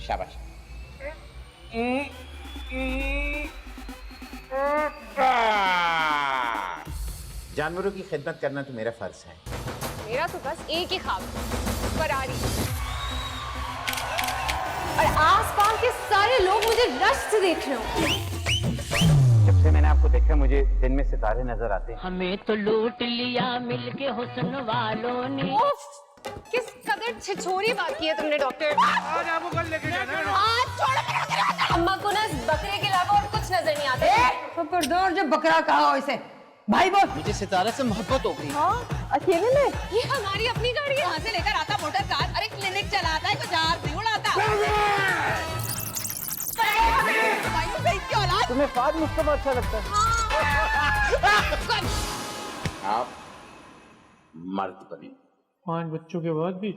शाबाश। जानवरों की खिदमत करना तो मेरा फर्ज है। मेरा तो बस एक ही ख्वाब है, फरारी। और आसपास के सारे लोग मुझे रश से देख रहे हो। जब से मैंने आपको देखा मुझे दिन में सितारे नजर आते हैं। हमें तो लूट लिया मिलके हुस्न वालों ने। किस कदर छिछोरी बात की है तुमने डॉक्टर। आज आपको कल लेके जाना है। हाथ छोड़ो। अम्मा को ना बकरे के अलावा और कुछ नजर नहीं आता। खबरदार जो बकरा कहा हो इसे। भाई बोल। मुझे सितारे से मोहब्बत हो गई। हाँ, अकेले में? ये हमारी अपनी गाड़ी है। कहाँ से लेकर आता मोटर कार? अरे क्लिनिक चलाता है, कुछ हाथ नहीं उड़ाता। तुम्हें फाद मुस्तफा अच्छा लगता है? आप मर्द बने। 5 बच्चों के बाद भी।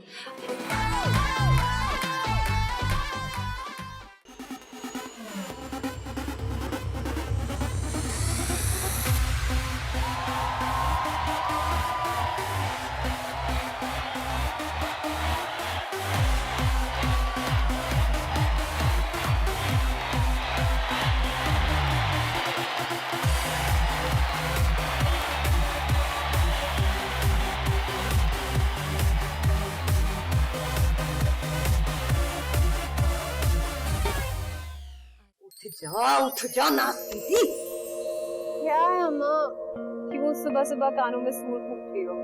उठ जा नास्ती थी। क्या है अम्मा, क्यों सुबह सुबह कानों में सूर फूकती हो?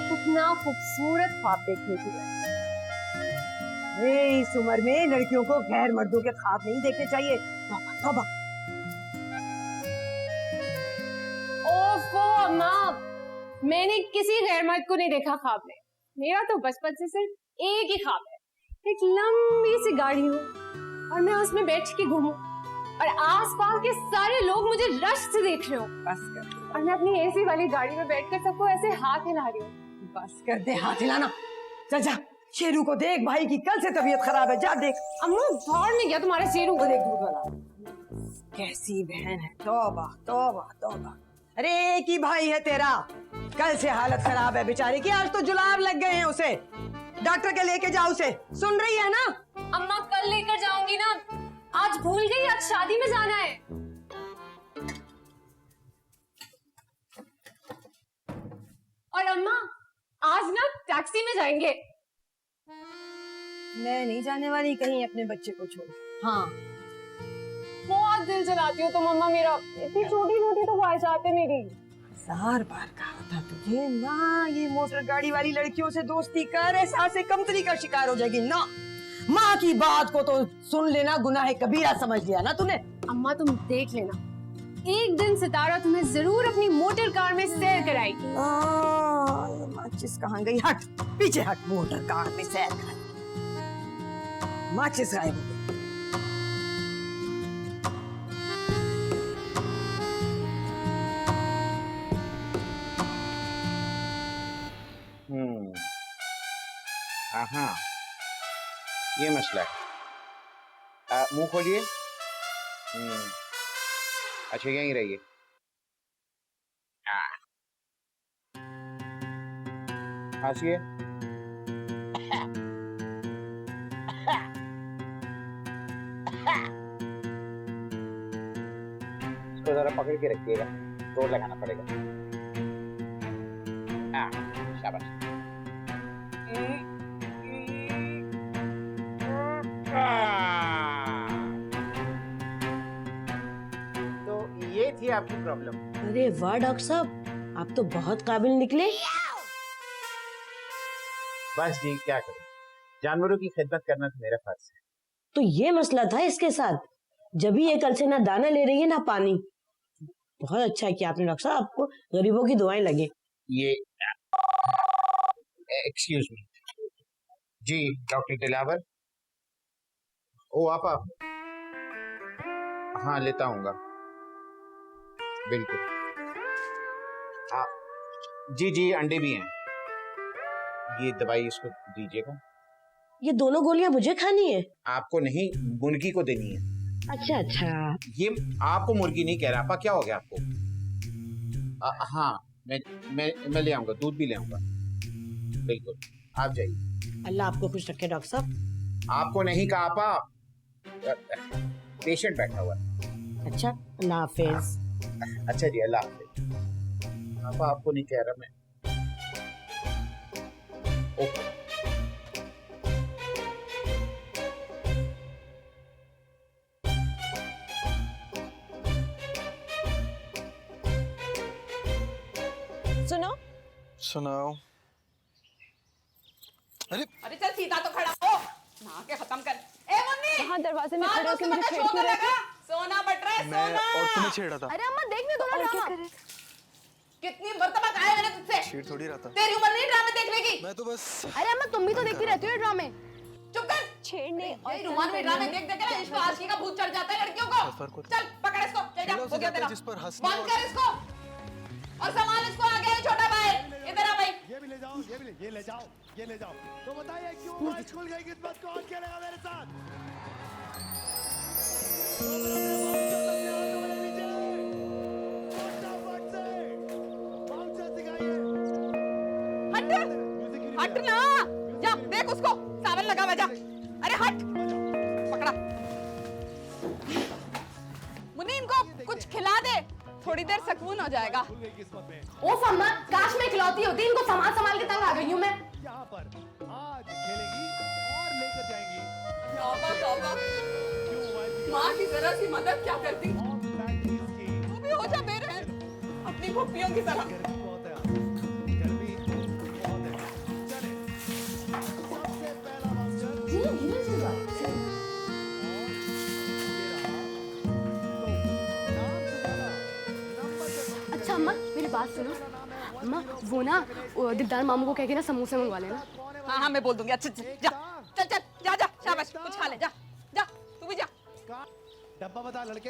कितना खूबसूरत ख्वाब देखने की है। इस उम्र में लड़कियों को गैर मर्दों के ख्वाब नहीं देखने चाहिए। तौबा तौबा। ओफो अम्मा, मैंने किसी गैर मर्द को नहीं देखा ख्वाब में। मेरा तो बचपन से सिर्फ एक ही ख्वाब है, एक लंबी सी गाड़ी हो और मैं उसमें बैठ के घूमूं और आसपास के सारे लोग मुझे रश से देख रहे हो। बस कर दे। और मैं अपनी एसी वाली गाड़ी में बैठकर सबको ऐसे हाथ हिला रही हूँ। बस कर दे हाथ हिलाना। चल जा, शेरू को देख, भाई की कल से तबीयत खराब है, जा देख। अम्मा बाहर में गया तुम्हारा शेरू को देख दूध वाला। कैसी बहन है। तौबा तौबा तौबा। अरे एक ही भाई है तेरा, कल से हालत खराब है बेचारे की। आज तो जुलाब लग गए हैं उसे। डॉक्टर के लेके जाओ उसे, सुन रही है ना? अम्मा कल लेकर जाऊंगी ना, आज भूल गई, आज शादी में जाना है। और अम्मा आज ना टैक्सी में जाएंगे। मैं नहीं जाने वाली कहीं अपने बच्चे को छोड़। हाँ बहुत दिल जलाती हो तुम अम्मा मेरा, इतनी छोटी छोटी तो ख्वाहिशात है मेरी। 1000 बार कहा था तुझे ना, ये मोटर गाड़ी वाली लड़कियों से दोस्ती कर, एहसास कमतरी का शिकार हो जाएगी ना। माँ की बात को तो सुन लेना गुनाह कबीरा समझ लिया ना तूने। अम्मा तुम देख लेना, एक दिन सितारा तुम्हें जरूर अपनी मोटर कार में सैर कराएगी। माचिस कहाँ गई? हट पीछे हट। मोटर कार में सैर कराएगी, माचिस गायब हो गई। हाँ, ये मसला है। मुंह खोलिए। अच्छा यहीं रहिए। खांसिए। इसको जरा पकड़ के रखिएगा, जोर लगाना पड़ेगा। शाबाश। तो ये थी आपकी प्रॉब्लम। अरे वाह डॉक्टर साहब, आप तो बहुत काबिल निकले। बस जी क्या करूं, जानवरों की खिदमत करना तो मेरा फर्ज है। तो ये मसला था इसके साथ, जब भी ये कल से ना दाना ले रही है ना पानी। बहुत अच्छा किया आपने डॉक्टर साहब, आपको गरीबों की दुआएं लगे। ये एक्सक्यूज मी जी, डॉक्टर दिलावर। ओ आप हाँ लेता हूँगा, बिल्कुल। हाँ जी जी, अंडे भी हैं। ये दवाई इसको दीजिएगा। ये दोनों गोलियां मुझे खानी है? आपको नहीं, मुर्गी को देनी है। अच्छा अच्छा। ये आपको मुर्गी नहीं कह रहा। आपा क्या हो गया आपको? हाँ मैं ले आऊंगा, दूध भी ले आऊंगा, बिल्कुल। आप जाइए। अल्लाह आपको खुश रखे डॉक्टर साहब। आपको नहीं कहा आपा, पेशेंट बैठा हुआ है। अच्छा, अल्लाह हाफिज। अच्छा जी, अल्लाह हाफिज। आपा आपको नहीं कह रहा मैं। ओके। सुनो, सुनाओ। अरे अरे चल सीधा तो खड़ा हो, नहा के खत्म कर। ए मुन्नी, वहाँ दरवाजे में बाहर खड़े होके उसके मुझे बगल छेड़ शोर क्यों रहे लगा? सोना बट रहा है, मैं सोना। और तुम्हें छेड़ा था। अरे अम्मा देखने दो ना ड्रामा। कितनी मर्तबा कहा है मैंने तुझसे, छेड़ थोड़ी रहा था। तेरी उम्र नहीं ड्रामे देखने की। मैं तो बस अरे अम्मा तुम भी तो देखती रहती हो ड्रामे। चुप कर। छेड़ने यही रुमान में ड्रामे देख देख के ना इश्क आशिकी का भूत चढ़ जाता है लड़कियों को। फर्क होता चल पकड़ इसको, चल जा, छेड़ा उसे हो गया जाता है तेरा। जिस पर हंसने बंद और- कर इसको और संभाल इसको। आगे है छोटा भाई, इधर आ भाई। ये भी ले जाओ, ये भी ये ले जाओ, ये ले जाओ। तो बताइए क्यों आज खुल गई किस्मत, कौन खेलेगा मेरे साथ? तो मेरे बाउंसर अपने हाथों में नीचे। फटाफट से बाउंसर सिखाइए। हट म्यूजिक की हट ना, जा देख उसको, सावन लगा हुआ, जा। अरे हट, पकड़ा। मुन्नी इनको कुछ खिला दे, थोड़ी देर सुकून हो जाएगा। खुल गई किस्मत में। ओ अम्मा, काश मैं इकलौती होती, इनको संभाल संभाल के तंग आ गई हूँ मैं। यहाँ पर आज खेलेंगी और लेकर जाएंगी। तौबा तौबा, क्यों मोबाइल की माँ की जरा सी मदद क्या करती। ऑन प्रैक्टिस की। तू भी हो जा मेरे अपनी भुप्पियों की तरह। गर्मी बहुत है आज, गर्मी बहुत है। चले, सबसे पहला बाउंसर धीरे धीरे से जाओ। अच्छा अम्मा, मेरी बात सुनो। अम्मा वो ना दिलदार मामू को कह के ना समोसे मंगवा लेना। हाँ हाँ मैं बोल दूंगी। अच्छा जा, चल चल जा जा, शाबाश, कुछ खा ले, जा जा, तू भी जा। डब्बा बता लड़के।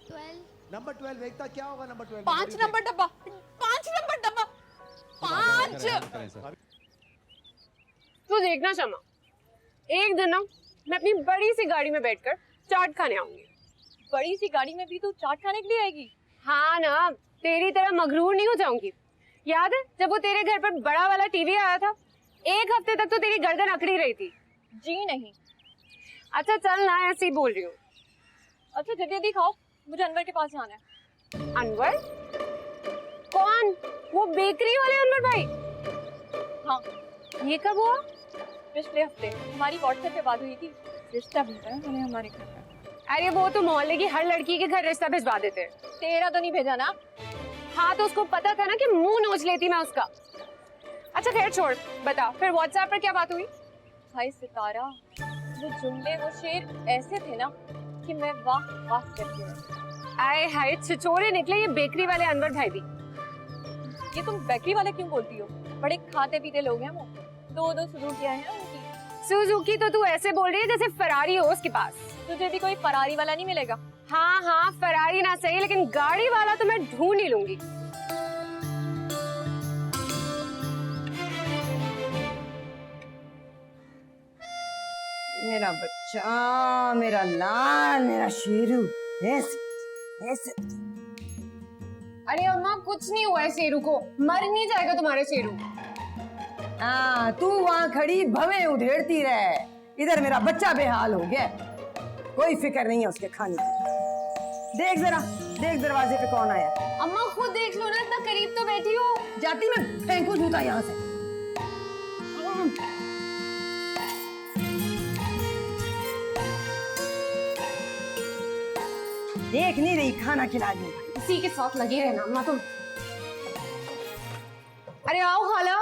12। नंबर 12 देखता क्या होगा नंबर 12? 5 नंबर डब्बा, 5 नंबर डब्बा, 5। तू देखना शमा, एक दिन ना मैं अपनी बड़ी सी गाड़ी में बैठकर चाट खाने आऊंगी। बड़ी सी गाड़ी में भी तू चाट खाने के लिए आएगी? हाँ ना, तेरी तरह मगरूर नहीं हो जाऊंगी। याद है जब वो तेरे घर पर बड़ा वाला टीवी आया था, एक हफ्ते तक तो तेरी गर्दन अकड़ी रही थी। जी नहीं। अच्छा चल ना, ऐसे ही बोल रही हूँ। अच्छा जल्दी जल्दी खाओ, मुझे अनवर के पास जाना है। अनवर? कौन? वो बेकरी वाले अनवर भाई? हाँ, ये कब हुआ? पिछले हफ्ते हमारी व्हाट्सएप पे बात हुई थी, रिश्ता भेजा है मैंने हमारे घर में। अरे वो तो मोहल्ले की हर लड़की के घर रिश्ता भिजवा देते हैं। तेरा तो नहीं भेजा ना? हाँ तो उसको पता था ना कि मुंह नोच लेती मैं उसका। अच्छा खैर छोड़, बता फिर व्हाट्सएप पर क्या बात हुई? भाई सितारा, वो जुमले वो शेर ऐसे थे ना कि मैं वाह वाह करती हूँ। आए हाय छिछोरे निकले ये बेकरी वाले अनवर भाई भी। ये तुम बेकरी वाले क्यों बोलती हो? बड़े खाते पीते लोग हैं वो, दो सुजुकी हैं उनकी। सुजुकी तो तू ऐसे बोल रही है जैसे फरारी हो उसके पास। तुझे भी कोई फरारी वाला नहीं मिलेगा। हाँ हाँ फरारी ना सही, लेकिन गाड़ी वाला तो मैं ढूंढ ही लूंगी। मेरा बच्चा, मेरा लाल, मेरा शेरू। ऐसे ऐसे अरे अम्मा कुछ नहीं हुआ है शेरू को, मर नहीं जाएगा तुम्हारे शेरू। हाँ, तू वहाँ खड़ी भवें उधेड़ती रहे, इधर मेरा बच्चा बेहाल हो गया। कोई फिक्र नहीं है उसके खाने की। देख जरा, देख दरवाजे पे कौन आया। अम्मा खुद देख लो ना, इतना करीब तो बैठी हो। जाती मैं फेंकू जूता यहाँ से। देख नहीं रही, खाना खिला दूँ। इसी के साथ लगे रहना अम्मा तुम। अरे आओ खाला।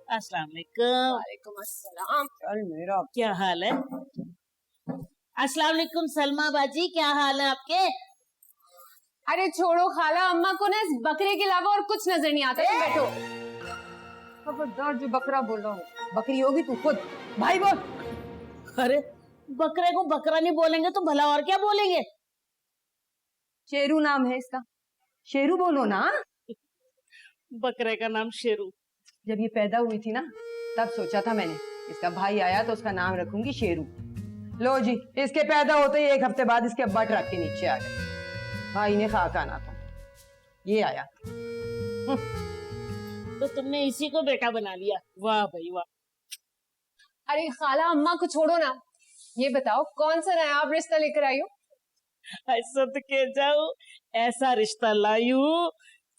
अस्सलाम वालेकुम। वालेकुम अस्सलाम। चल मेरा क्या हाल है? अस्सलाम वालेकुम सलमा बाजी, क्या हाल है आपके? अरे छोड़ो खाला, अम्मा को ना इस बकरे के अलावा और कुछ नजर नहीं आता। तुम बैठो। खबरदार जो बकरा बोल रहा हूँ, बकरी होगी तू खुद। भाई बोल। अरे बकरे को बकरा नहीं बोलेंगे तो भला और क्या बोलेंगे? शेरू नाम है इसका, शेरू बोलो ना। बकरे का नाम शेरू। जब ये पैदा हुई थी ना, तब सोचा था मैंने इसका भाई आया तो उसका नाम रखूंगी शेरू। लो जी, इसके पैदा होते ही एक हफ्ते बाद इसके बट रख के नीचे आ गए। भाई ने खाक आना था, ये आया। तो तुमने इसी को बेटा बना लिया, वाह भाई वाह। अरे खाला अम्मा को छोड़ो ना, ये बताओ कौन सा नया आप रिश्ता लेकर आई हो? ऐसा तो कह जाओ, ऐसा रिश्ता लाई हूँ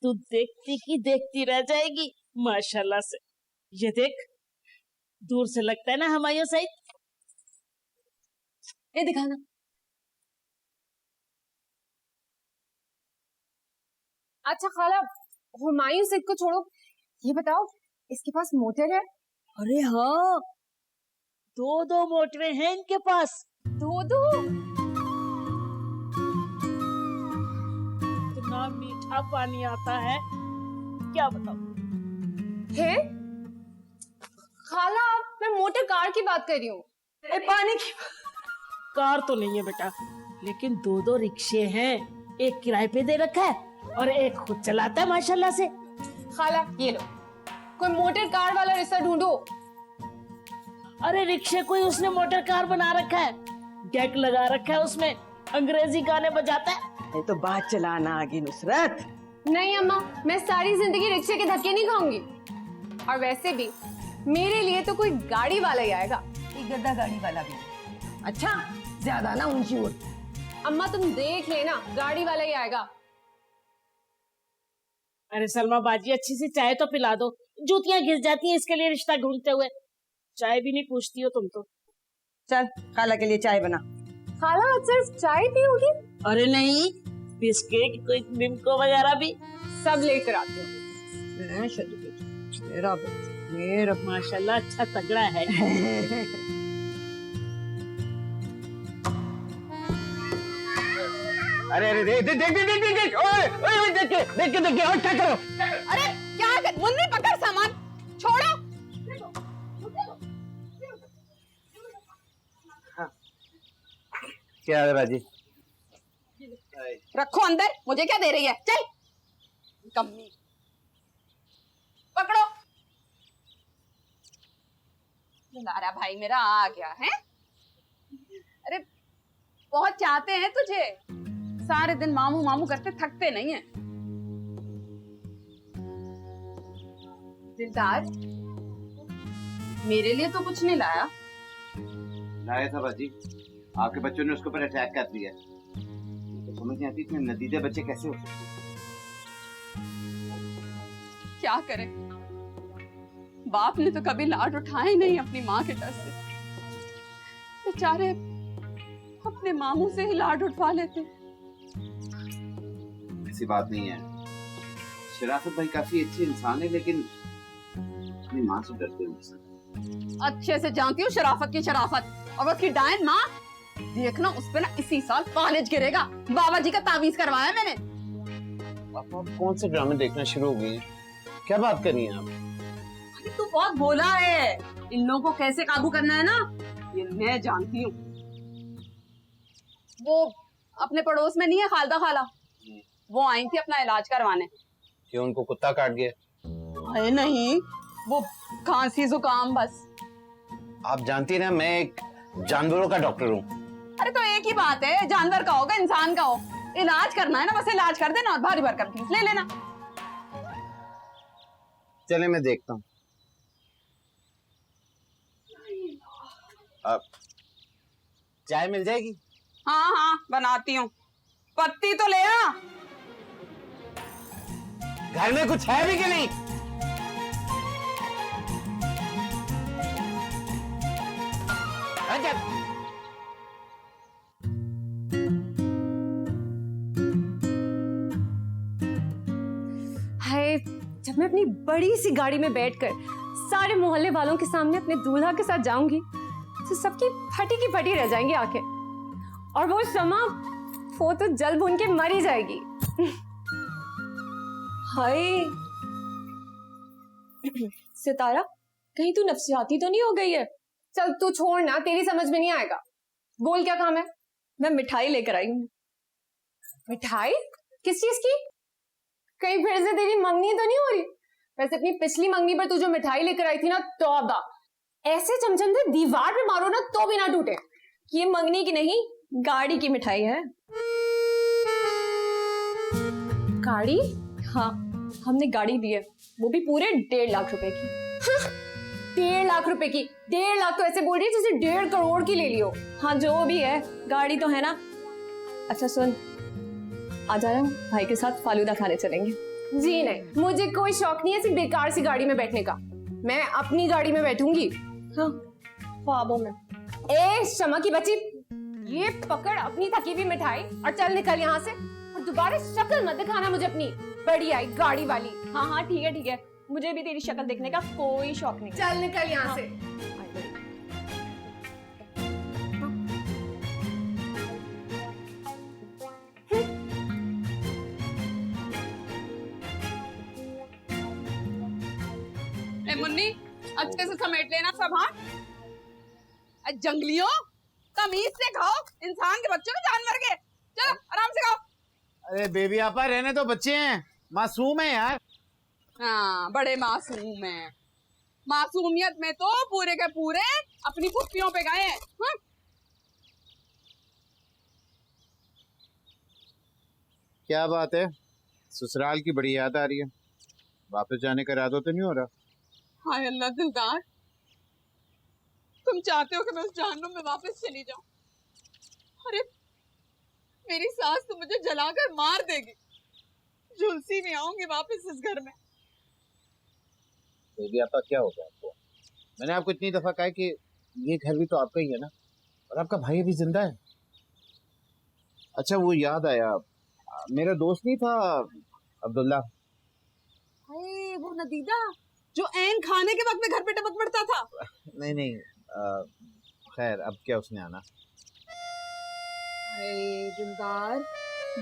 तू देखती की देखती रह जाएगी माशाल्लाह से। ये देख, दूर से लगता है ना हमायूं सईद। ये दिखाना। अच्छा खाला, हुमायूं सिख को छोड़ो, ये बताओ इसके पास मोटर है? अरे हाँ, दो मोटरे हैं इनके पास। दो दो? इतना मीठा पानी आता है, क्या बताऊं। है? खाला, मैं मोटर कार की बात कर रही हूँ। पानी की कार तो नहीं है बेटा, लेकिन दो रिक्शे हैं। एक किराए पे दे रखा है और एक खुद चलाता है माशाल्लाह से। खाला ये लो, कोई मोटर कार वाला रिश्ता ढूंढो। अरे रिक्शे को ही उसने मोटर कार बना रखा है, डेक लगा रखा है उसमें, अंग्रेजी गाने बजाता है। ये तो बात चलाना आगे नुसरत। नहीं अम्मा, मैं सारी जिंदगी रिक्शे के धक्के नहीं खाऊंगी। और वैसे भी मेरे लिए तो कोई गाड़ी वाला ही आएगा। एक गद्दा गाड़ी वाला भी। अच्छा, ज्यादा ना ऊंची उड़। अम्मा तुम देख लेना, गाड़ी वाला ही आएगा। अरे सलमा बाजी, अच्छी सी चाय तो पिला दो, जूतियां घिस जाती हैं इसके लिए रिश्ता ढूंढते हुए। चाय भी नहीं पूछती हो तुम तो। चल खाला के लिए चाय बना। खाला आज सिर्फ चाय पियोगी? अरे नहीं, बिस्किट, कोई निमको वगैरह भी सब लेकर आती हूँ। मेरा माशाल्लाह अच्छा तगड़ा है। अरे अरे देख देख देख देख देख देख, ओए ओए देख के और क्या करो। अरे क्या कर, मुन्नी पकड़ सामान, छोड़ो। क्या है बाजी? रखो अंदर, मुझे क्या दे रही है? चल कम्मी, पकड़ो। दुलारा भाई मेरा आ गया है। अरे बहुत चाहते हैं तुझे, सारे दिन मामू मामू करते थकते नहीं है। दिलदार, मेरे लिए तो कुछ नहीं लाया। लाया था बाजी, आपके बच्चों ने उसके ऊपर अटैक कर दिया। तो समझ नहीं आती इतने नदीदे बच्चे कैसे हो सकते। क्या करें, बाप ने तो कभी लाड उठाए नहीं अपनी माँ के डर से। बेचारे अपने मामू से ही लाड उठवा लेते। ऐसी बात नहीं है, शराफत भाई काफी अच्छी इंसान है, लेकिन अपनी माँ से डरते हैं। अच्छे से जानती हूँ शराफत की शराफत, और उसकी डायन माँ। देखना उस पे ना इसी साल कॉलेज गिरेगा। बाबा जी का तावीज करवाया मैंने। आप कौन से ड्रामे देखना शुरू हो गई? क्या बात कर रही हैं आप? तू बहुत भोला है, इन लोगों को कैसे काबू करना है ना, ये मैं जानती हूँ। वो अपने पड़ोस में नहीं है खालदा खाला, वो आई थी अपना इलाज करवाने। कि उनको कुत्ता काट गया? अरे नहीं, वो खांसी जुकाम बस। आप जानती ना, मैं एक जानवरों का डॉक्टर हूँ। अरे तो एक ही बात है, जानवर का होगा इंसान का हो, इलाज करना है ना, बस इलाज कर देना और भारी भरकम फीस ले लेना। चले मैं देखता हूँ। अब चाय मिल जाएगी? हाँ हाँ बनाती हूँ, पत्ती तो ले आ। घर में कुछ है भी कि नहीं? अच्छा। हाय, जब मैं अपनी बड़ी सी गाड़ी में बैठकर सारे मोहल्ले वालों के सामने अपने दूल्हा के साथ जाऊंगी तो सबकी फटी की फटी रह जाएंगी आंखें, और वो समा, वो तो जल भून के मर ही जाएगी। हाय सितारा, कहीं तू नफसियाती तो नहीं हो गई है? चल तू छोड़ ना, तेरी समझ में नहीं आएगा। बोल क्या काम है? मैं मिठाई लेकर आई हूँ। मिठाई? किस चीज की? कहीं फिर से तेरी मंगनी तो नहीं हो रही? वैसे अपनी पिछली मंगनी पर तू जो मिठाई लेकर आई थी ना, तौबा, ऐसे चमचम से दीवार पे मारो ना तो भी ना टूटे। ये मंगनी की नहीं, गाड़ी की मिठाई है। गाड़ी? हाँ, हमने गाड़ी ली है, वो भी पूरे 1.5 लाख रुपए की। 1.5 लाख रुपए की। 1.5 लाख तो ऐसे बोल रही है जैसे 1.5 करोड़ की ले लियो। हाँ जो भी है, गाड़ी तो है ना। अच्छा सुन, आ जाना भाई के साथ फालूदा खाने चलेंगे। जी नहीं, मुझे कोई शौक नहीं है ऐसी बेकार सी गाड़ी में बैठने का। मैं अपनी गाड़ी में बैठूंगी। हाँ ख्वाबों में। ए शमा की बच्ची, ये पकड़ अपनी थकी हुई मिठाई और चल निकल यहाँ से। और दोबारा शक्ल मत दिखाना मुझे अपनी बड़ी आई गाड़ी वाली। हाँ हाँ ठीक है, मुझे भी तेरी शक्ल देखने का कोई शौक नहीं। चल निकल यहाँ से। ए मुन्नी, अच्छे से समेट लेना सब। हाँ जंगलियों, तमीज से खाओ, इंसान के बच्चों के जानवर के। चलो आराम से खाओ। अरे बेबी आपा, रहने तो बच्चे हैं, मासूम है यार। हाँ बड़े मासूम हैं। मासूमियत में तो पूरे के पूरे अपनी पुप्पियों पे गए हैं। हाँ? क्या बात है, ससुराल की बड़ी याद आ रही है। वापस जाने का इरादा तो नहीं हो रहा? हाय अल्लाह दिलदार, तुम चाहते हो कि मैं उस जहन्नुम में वापस चली जाऊं? अरे मेरी सास तो मुझे जलाकर मार देगी। झुलसी में आऊंगी वापस इस घर में। बेबी आपा क्या हो गया आपको? मैंने आपको इतनी दफा कहा कि ये घर भी तो आपका ही है ना, और आपका भाई अभी जिंदा है। अच्छा वो याद आया, मेरा दोस्त नहीं था अब्दुल्ला? हाय वो नदीदा जो ऐन खाने के वक्त में घर पे टपक पड़ता था। नहीं नहीं, खैर अब क्या उसने आना। हाय दिलदार,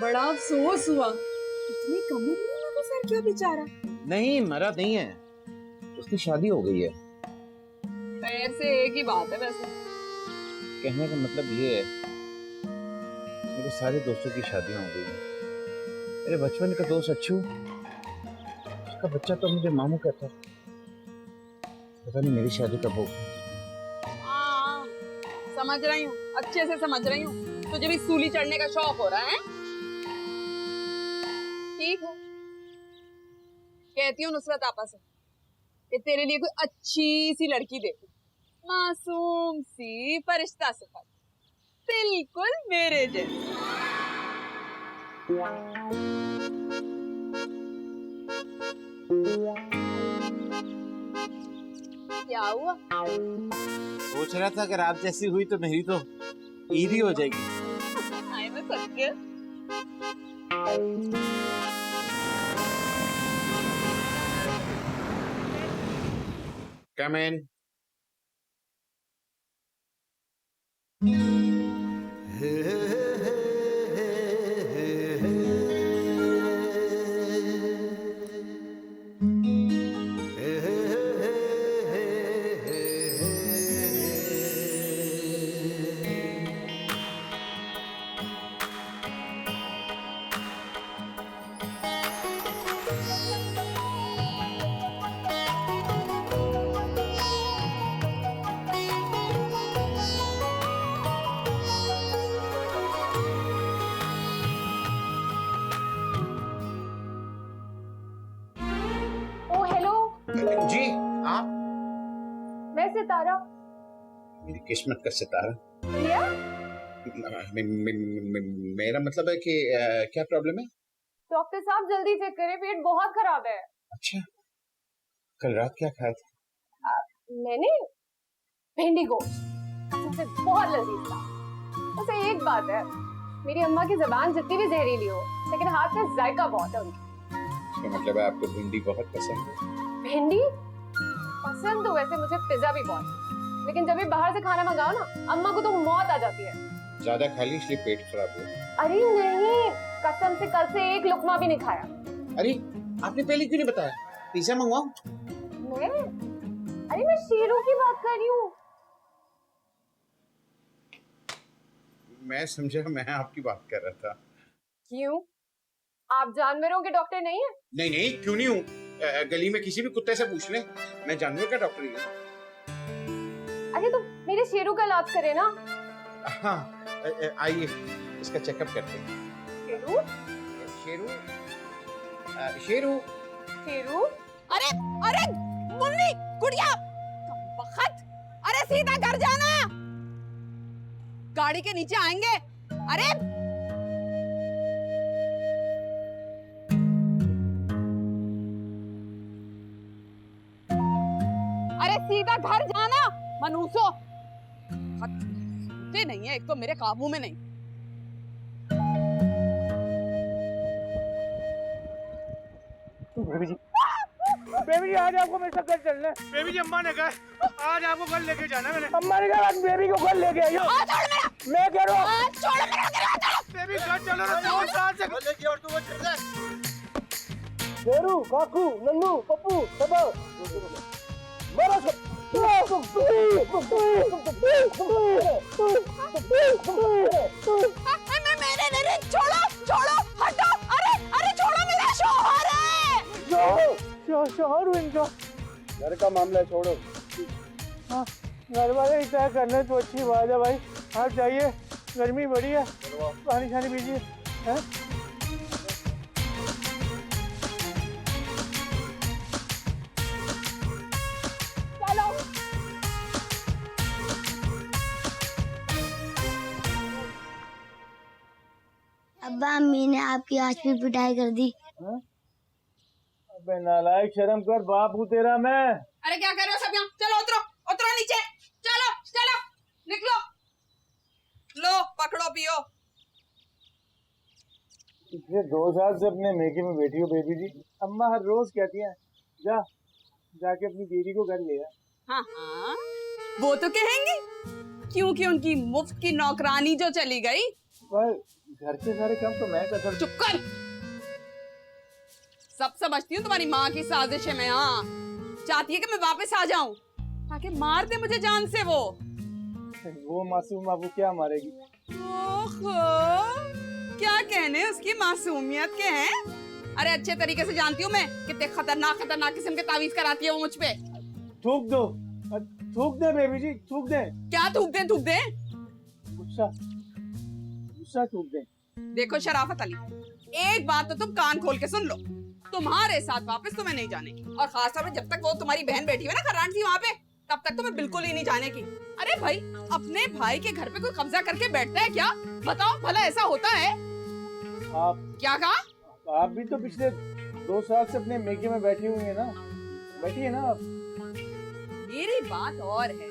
बड़ा अफसोस हुआ। इतनी कम उम्र में गुजर गया बेचारा। नहीं मरा नहीं है, उसकी शादी हो गई है। खैर से एक ही बात है वैसे। कहने का मतलब ये है, मेरे सारे दोस्तों की शादियां हो गई हैं। मेरे बचपन का दोस्त अच्छू, उसका बच्चा तो मुझे मामू कहता। पता नहीं मेरी शादी कब होगी। हाँ समझ रही हूँ, अच्छे से समझ रही हूँ। तुझे भी सूली चढ़ने का शौक हो रहा है? ठीक है, कहती हूँ नुसरत आपा से कि तेरे लिए कोई अच्छी सी लड़की देखूं, मासूम सी, फरिश्ता सिफत, बिल्कुल मेरे जैसी। क्या हुआ? सोच रहा था अगर आप जैसी हुई तो मेरी तो ईद ही हो जाएगी। हाय मैं सत्य। Come in. ओ हेलो, जी आप? मैं सितारा। मेरी किस्मत का सितारा। प्रिया? मेरा मतलब है कि क्या प्रॉब्लम है? डॉक्टर साहब जल्दी चेक करें, पेट बहुत खराब है। अच्छा, कल रात क्या खाया था? मैंने भिंडी गोश्त, मुझे बहुत लजीज था। वैसे एक बात है, मेरी अम्मा की जबान जितनी भी जहरीली हो, लेकिन हाथ में जायका बहुत है उनका। इसका मतलब है आपको भिंडी बहुत पसंद है? भिंडी पसंद तो वैसे मुझे पिज्जा भी बहुत है, लेकिन जब भी बाहर से खाना मंगाओ ना, अम्मा को तो मौत आ जाती है। ज्यादा खा ली इसलिए पेट खराब हुआ? अरे नहीं, कसम से कल से एक लुकमा भी नहीं खाया। अरे आपने पहले क्यों नहीं बताया? पिज्जा मंगवाऊं? अरे मैं शेरों की बात कर रही हूँ। मैं समझा मैं आपकी बात कर रहा था। क्यों? आप जानवरों के डॉक्टर नहीं हैं? नहीं नहीं, क्यों नहीं हूँ। गली में किसी भी कुत्ते से पूछ ले, मैं जानवर का डॉक्टर ही हूँ। अरे तो मेरे शेरों का इलाज करे ना। हाँ आइए इसका चेकअप करते हैं। शेरू? शेरू शेरू शेरू? अरे अरे मुन्नी, गुड़िया, सीधा घर जाना। गाड़ी के नीचे आएंगे। अरे अरे सीधा घर जाना मनूसो। सुनते नहीं है, एक तो मेरे काबू में नहीं। बेबी जी आज आपको मेरे साथ घर चलना है। बेबी जी अम्मा ने कहा आज आपको घर लेके जाना है। मैंने अम्मा ने कहा बेबी को घर लेके आइयो। मैं कह रहा हूँ बेबी घर चलो ना, दो साल से लेके और तू वो चल रहा है। शेरू, काकू, नन्नू, पप्पू, सबा मेरा मेरे नहीं, छोड़ो छोड़ो, हटो। अरे अरे छोड़ो, मेरा शौहर है। शौहर हूँ इनका। घर का मामला है, छोड़ो। हाँ, घर वाले ही तय करने तो अच्छी बात है भाई। आप जाइए, गर्मी बड़ी है, पानी शानी पीजिए। चलो अब्बा अम्मी ने आपकी आज भी पिटाई कर दी। अबे नालायक, शर्म कर, बाप हूँ तेरा मैं। अरे क्या कर रहे हो सब यहाँ? चलो उतरो, उतरो नीचे। चलो चलो निकलो। लो पकड़ो पियो। पिछले 2 साल से अपने मेके में बैठी हो बेबी जी। अम्मा हर रोज कहती हैं जाके अपनी बेबी को घर ले आ। हाँ हाँ वो तो कहेंगी, क्योंकि उनकी मुफ्त की नौकरानी जो चली गई। पर घर के सारे काम तो मैं कर सकता। चुप कर। सब समझती हूँ तुम्हारी माँ की साजिश है। मैं हाँ चाहती है कि मैं वापस आ जाऊं ताकि मार दे मुझे जान से। वो मासूम आपको क्या मारेगी? ओहो, क्या कहने उसकी मासूमियत के हैं। अरे अच्छे तरीके से जानती हूँ मैं कितने खतरनाक खतरनाक किस्म के तावीज कराती है वो मुझ पे। थूक दो, थूक दे बेबी जी, थूक दे। क्या थूक दे? थूक दे गुस्सा थूक दे। देखो शराफत अली, एक बात तो तुम कान खोल के सुन लो, तुम्हारे साथ वापस तुम्हें नहीं जाने की। और खासतौर पे जब तक वो तुम्हारी बहन बैठी हुई ना खर्राट थी वहाँ पे, तब तक तुम्हें बिल्कुल ही नहीं जाने की। अरे भाई, अपने भाई के घर पे कोई कब्जा करके बैठता है क्या? बताओ भला ऐसा होता है? आप क्या कहा? आप भी तो पिछले 2 साल से अपने मेके में बैठी हुई है ना, बैठी है ना आप। मेरी बात और है।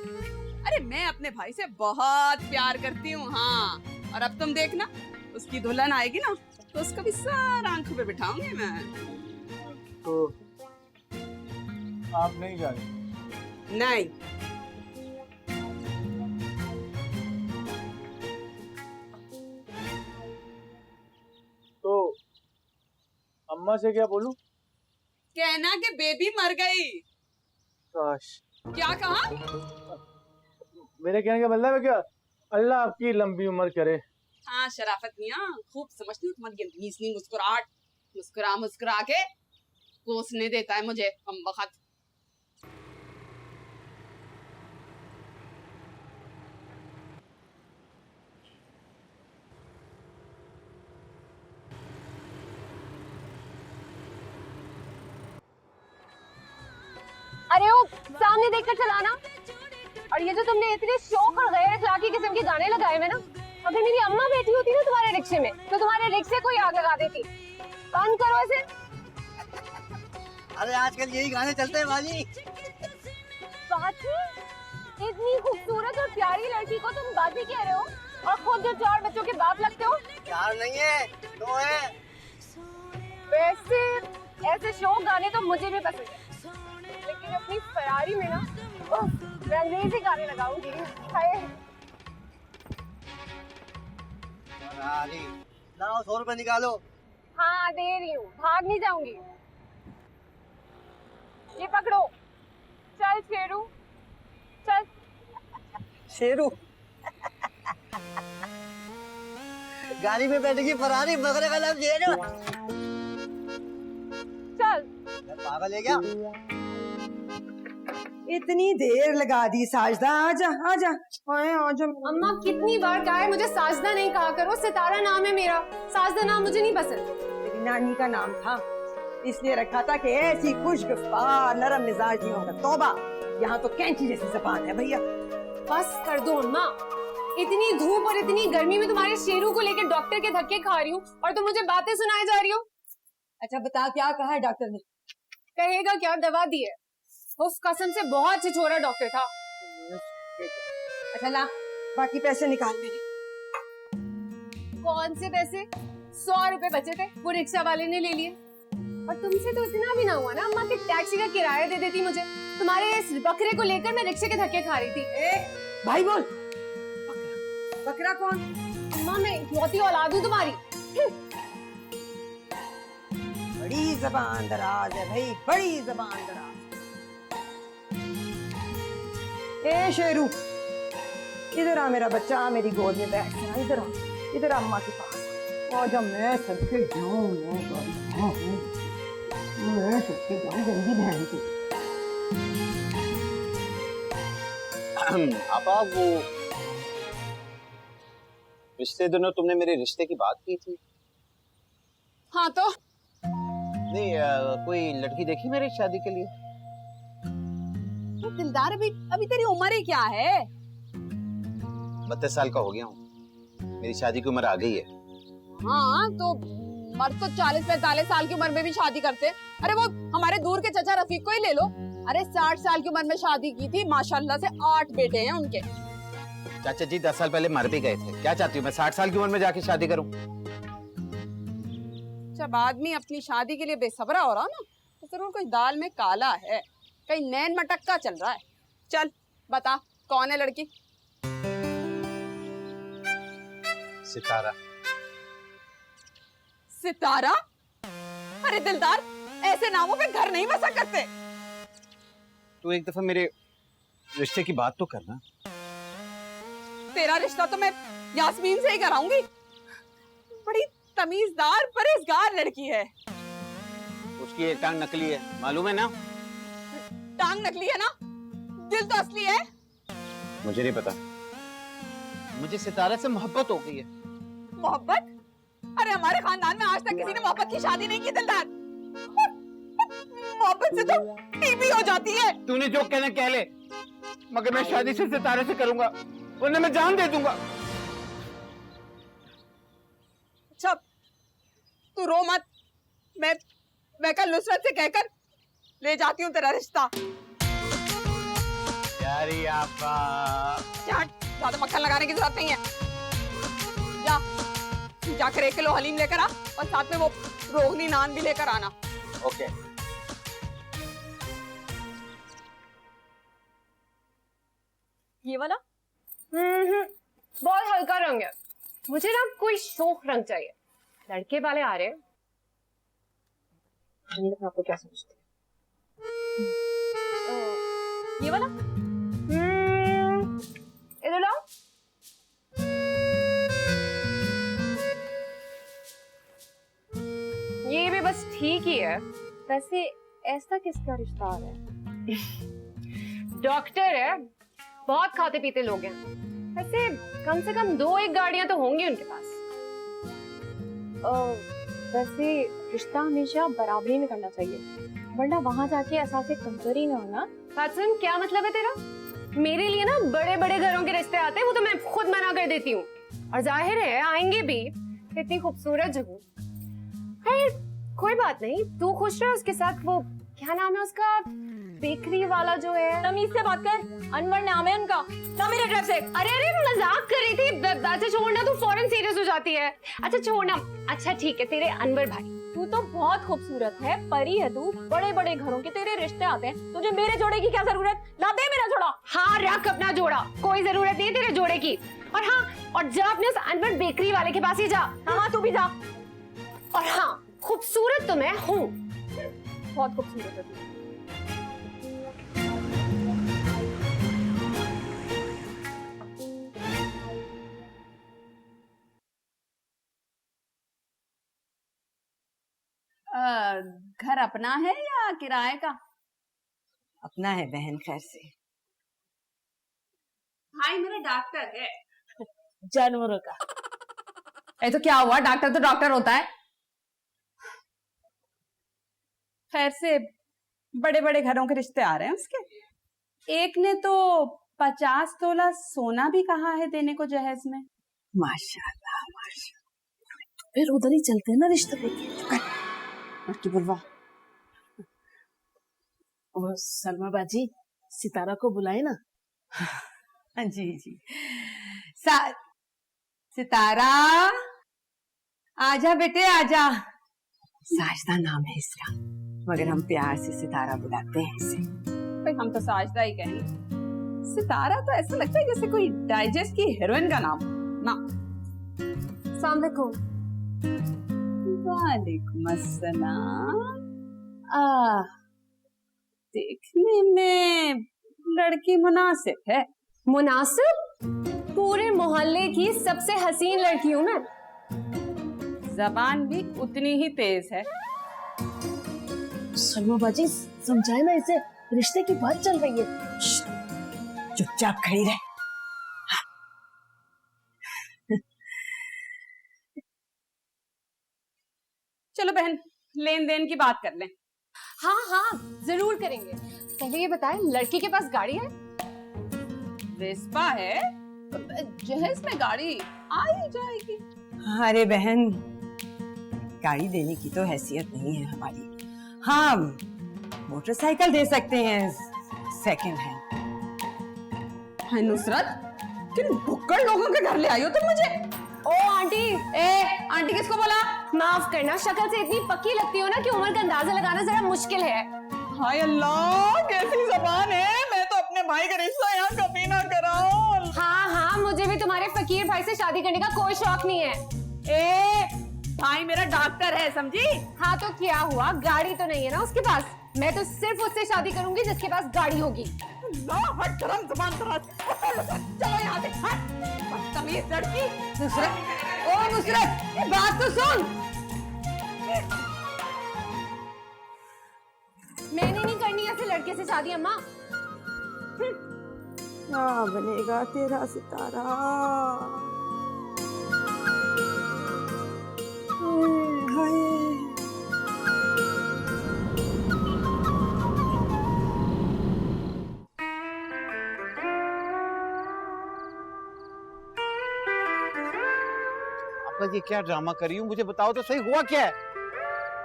अरे मैं अपने भाई से बहुत प्यार करती हूँ। हाँ, और अब तुम देखना, उसकी दुल्हन आएगी ना तो उसका भी सारा आंखों पे बिठाऊंगी मैं। तो आप नहीं जा रही? नहीं। तो अम्मा से क्या बोलूं? कहना कि बेबी मर गई। काश। क्या कहा? मेरे कहने का मतलब है क्या? अल्लाह आपकी लंबी उम्र करे। हाँ शराफत मियाँ, खूब समझती हूँ तुम्हारी नीसनी मुस्कुराहट। मुस्कुरा मुस्कुरा के कोसने देता है मुझे कम वक्त। अरे वो सामने देखकर चलाना। और ये जो तुमने इतने शौक और गैर अखलाकी किस्म के गाने लगाए हुए ना, अगर मेरी अम्मा बैठी होती ना तुम्हारे रिक्शे में तो तुम्हारे रिक्शे को ही आग लगा देती। बंद करो इसे। अरे आजकल यही गाने चलते हैं बाजी। बाजी? इतनी खूबसूरत और प्यारी लड़की को तुम बाजी कह रहे हो और खुद जो 4 बच्चों के बाप लगते हो। 4 नहीं है, 2 है। वैसे ऐसे शौक गाने तो मुझे भी पसंद है, लेकिन अपनी फरारी में ना मैं अंग्रेजी गाने लगाऊंगी। लाओ 100 रुपए निकालो। हाँ दे रही हूँ, भाग नहीं जाऊंगी। ये पकड़ो। चल शेरू, चल। शेरू गाड़ी में बैठेगी फरारी, बकरे का नाम शेरू। चल। पागल है क्या? इतनी देर लगा दी साजदा। आजा आजा आजा। अम्मा कितनी बार कहा है मुझे साजदा नहीं कहा करो, सितारा नाम है मेरा, साजदा नाम मुझे नहीं पसंद। मेरी नानी का नाम था, इसलिए रखा था कि ऐसी खुशगफ्तार नरम मिजाज नहीं होगा। तौबा, यहाँ तो कैंची जैसी ज़बान है भैया। बस कर दो अम्मा। इतनी धूप और इतनी गर्मी में तुम्हारे शेरू को लेकर डॉक्टर के धक्के खा रही हूँ और तुम मुझे बातें सुनाए जा रही हो। अच्छा बता क्या कहा है डॉक्टर ने? कहेगा क्या, दवा दी है। उस कसम से बहुत छिछोरा डॉक्टर था। अच्छा ला बाकी पैसे निकाल मेरे। कौन से पैसे? 100 रुपए बचे थे, वो रिक्शा वाले ने ले लिए। और तुमसे तो इतना भी ना हुआ ना अम्मा कि टैक्सी का किराया दे देती मुझे। तुम्हारे इस बकरे को लेकर मैं रिक्शे के धक्के खा रही थी। भाई बोल, बकरा कौन? अम्मा मैं इकलौती औलाद हूँ तुम्हारी। बड़ी जबान दराज है भाई, बड़ी जबान दराज। ए शेरू इधर आ मेरा बच्चा, आ मेरी गोद में बैठ जा। इधर आ, इधर अम्मा के पास। और जब मैं सबके जाऊं मैं सबके जाऊं जल्दी बहन की। आपा वो पिछले दिनों तुमने मेरे रिश्ते की बात की थी। हाँ तो नहीं कोई लड़की देखी मेरी शादी के लिए? तो दिलदार अभी तेरी उम्र ही क्या है? 32 साल का हो गया हूँ, मेरी शादी की उम्र आ गई है। हाँ तो मर्द तो 40-45 साल की उम्र में भी शादी करते। अरे वो हमारे दूर के चचा रफीक को ही ले लो। अरे 60 साल की उम्र में शादी की थी, माशाल्लाह से 8 बेटे हैं उनके। चाचा जी 10 साल पहले मर भी गए थे। क्या चाहती हूँ मैं 60 साल की उम्र में जाके शादी करूँ? जब आदमी अपनी शादी के लिए बेसब्रा हो रहा ना तो जरूर कोई दाल में काला है, कहीं नैन मटक्का चल रहा है। चल बता कौन है लड़की? सितारा। सितारा? अरे दिलदार ऐसे नामों पे घर नहीं बसा करते। तू एक दफा मेरे रिश्ते की बात तो करना। तेरा रिश्ता तो मैं यास्मीन से ही कराऊंगी। बड़ी तमीजदार परहेजगार लड़की है। उसकी एक टांग नकली है, मालूम है ना? टांग नकली है ना, दिल तो असली है। मुझे नहीं पता, मुझे सितारा से मोहब्बत हो गई है। मोहब्बत? अरे हमारे खानदान में आज तक किसी ने मोहब्बत की शादी नहीं की दिलदार। मोहब्बत से तो टीबी हो जाती है। तूने जो कहना कह ले, मगर मैं शादी से सितारे से करूंगा, वरना मैं जान दे दूंगा। अच्छा तू रो मत, मैं कल नुसरत से कहकर ले जाती हूँ तेरा रिश्ता। यारी आपा ज्यादा मक्खन लगाने की जरूरत नहीं है। जाकर 1 किलो हलीम लेकर आ और साथ में वो रोगनी नान भी लेकर आना। ओके। ये वाला? बहुत हल्का रंग है, मुझे ना कोई शौक रंग चाहिए। लड़के वाले आ रहे हैं, आपको क्या समझते हैं? ये वाला? इधर लाओ। ये भी बस ठीक ही है। वैसे ऐसा किसका रिश्ता आ रहा है? डॉक्टर है, बहुत खाते पीते लोग हैं। वैसे कम से कम 2-1 गाड़ियां तो होंगी उनके पास। वैसे रिश्ता हमेशा बराबरी में करना चाहिए, वरना वहां जाके एहसास कमजोरी ना होना। फातिन क्या मतलब है तेरा? मेरे लिए ना बड़े बड़े घरों के रिश्ते आते हैं, वो तो मैं खुद मना कर देती हूँ। और जाहिर है आएंगे भी, इतनी खूबसूरत जगह। खैर कोई बात नहीं, तू खुश रह उसके साथ। वो क्या नाम है उसका, बेकरी वाला जो है? तमीज से बात कर, अनवर नाम है उनका। ना मेरे तरफ से। अरे मजाक कर रही थी। अच्छा छोड़ना, तू फौरन सीरियस हो जाती है। अच्छा छोड़ना। अच्छा ठीक है, तेरे अनवर भाई। तू तो बहुत खूबसूरत है, परी है तू। बड़े बड़े घरों के तेरे रिश्ते आते हैं, तुझे मेरे जोड़े की क्या जरूरत? ला दे मेरा जोड़ा। हाँ रख अपना जोड़ा, कोई जरूरत नहीं है तेरे जोड़े की। और हाँ, और जा अपने उस अनवर बेकरी वाले के पास ही जा। हाँ तू भी जा। और हाँ, खूबसूरत तो मैं हूँ, बहुत खूबसूरत है तू। घर अपना है या किराए का? अपना है बहन, खैर से। भाई मेरा डॉक्टर है। जानवरों का। ये तो क्या हुआ, डॉक्टर तो डॉक्टर होता है। खैर से बड़े बड़े घरों के रिश्ते आ रहे हैं उसके। एक ने तो 50 तोला सोना भी कहाँ है देने को जहेज में? माशाल्लाह माशाल्लाह। फिर उधर ही चलते हैं ना रिश्ते लेके। लड़की बुलवा। वो सलमा बाजी सितारा को बुलाए ना। हाँ जी जी। सितारा आजा बेटे आजा। साजदा नाम है इसका, मगर हम प्यार से सितारा बुलाते हैं इसे। भाई हम तो साजदा ही कहेंगे, सितारा तो ऐसा लगता है जैसे कोई डाइजेस्ट की हीरोइन का नाम ना। अस्सलाम वालेकुम। वालेकुम अस्सलाम। देखने में लड़की मुनासिब है। मुनासिब? पूरे मोहल्ले की सबसे हसीन लड़की हूँ मैं। जबान भी उतनी ही तेज है। सलमा बाजी समझाए ना इसे, रिश्ते की बात चल रही है। चुपचाप खड़ी रह। चलो बहन, लेन देन की बात कर लें। हाँ हाँ जरूर करेंगे। पहले ये बताएं, लड़की के पास गाड़ी है? वेस्पा है, जहेज में गाड़ी आ ही जाएगी। अरे बहन, गाड़ी देने की तो हैसियत नहीं है हमारी। हाँ, मोटरसाइकिल दे सकते हैं सेकंड हैंड। है नुसरत, किन भुक्कड़ लोगों के घर ले आई हो तुम मुझे? ओ आंटी। आंटी किसको बोला? माफ करना, शक्ल से इतनी पक्की लगती हो ना कि उम्र का अंदाजा लगाना जरा मुश्किल है। हाय अल्लाह, कैसी जबान है। मैं तो अपने भाई का रिश्ता यहाँ कभी ना कराऊं। हाँ हाँ, मुझे भी तुम्हारे फकीर भाई से शादी करने का कोई शौक नहीं है। भाई मेरा डॉक्टर है, समझी? हाँ तो क्या हुआ, गाड़ी तो नहीं है ना उसके पास? मैं तो सिर्फ उससे शादी करूंगी जिसके पास गाड़ी होगी। हट गरम ज़बान दराज। चलो यहाँ से, हट। बदतमीज लड़की। नुसरत, ओ नुसरत, ये बात तो सुन। मैंने नहीं करनी ऐसे लड़के से शादी अम्मा। क्या बनेगा तेरा सितारा? हाय। आपा ये क्या ड्रामा कर रही हूँ, मुझे बताओ तो सही, हुआ क्या है?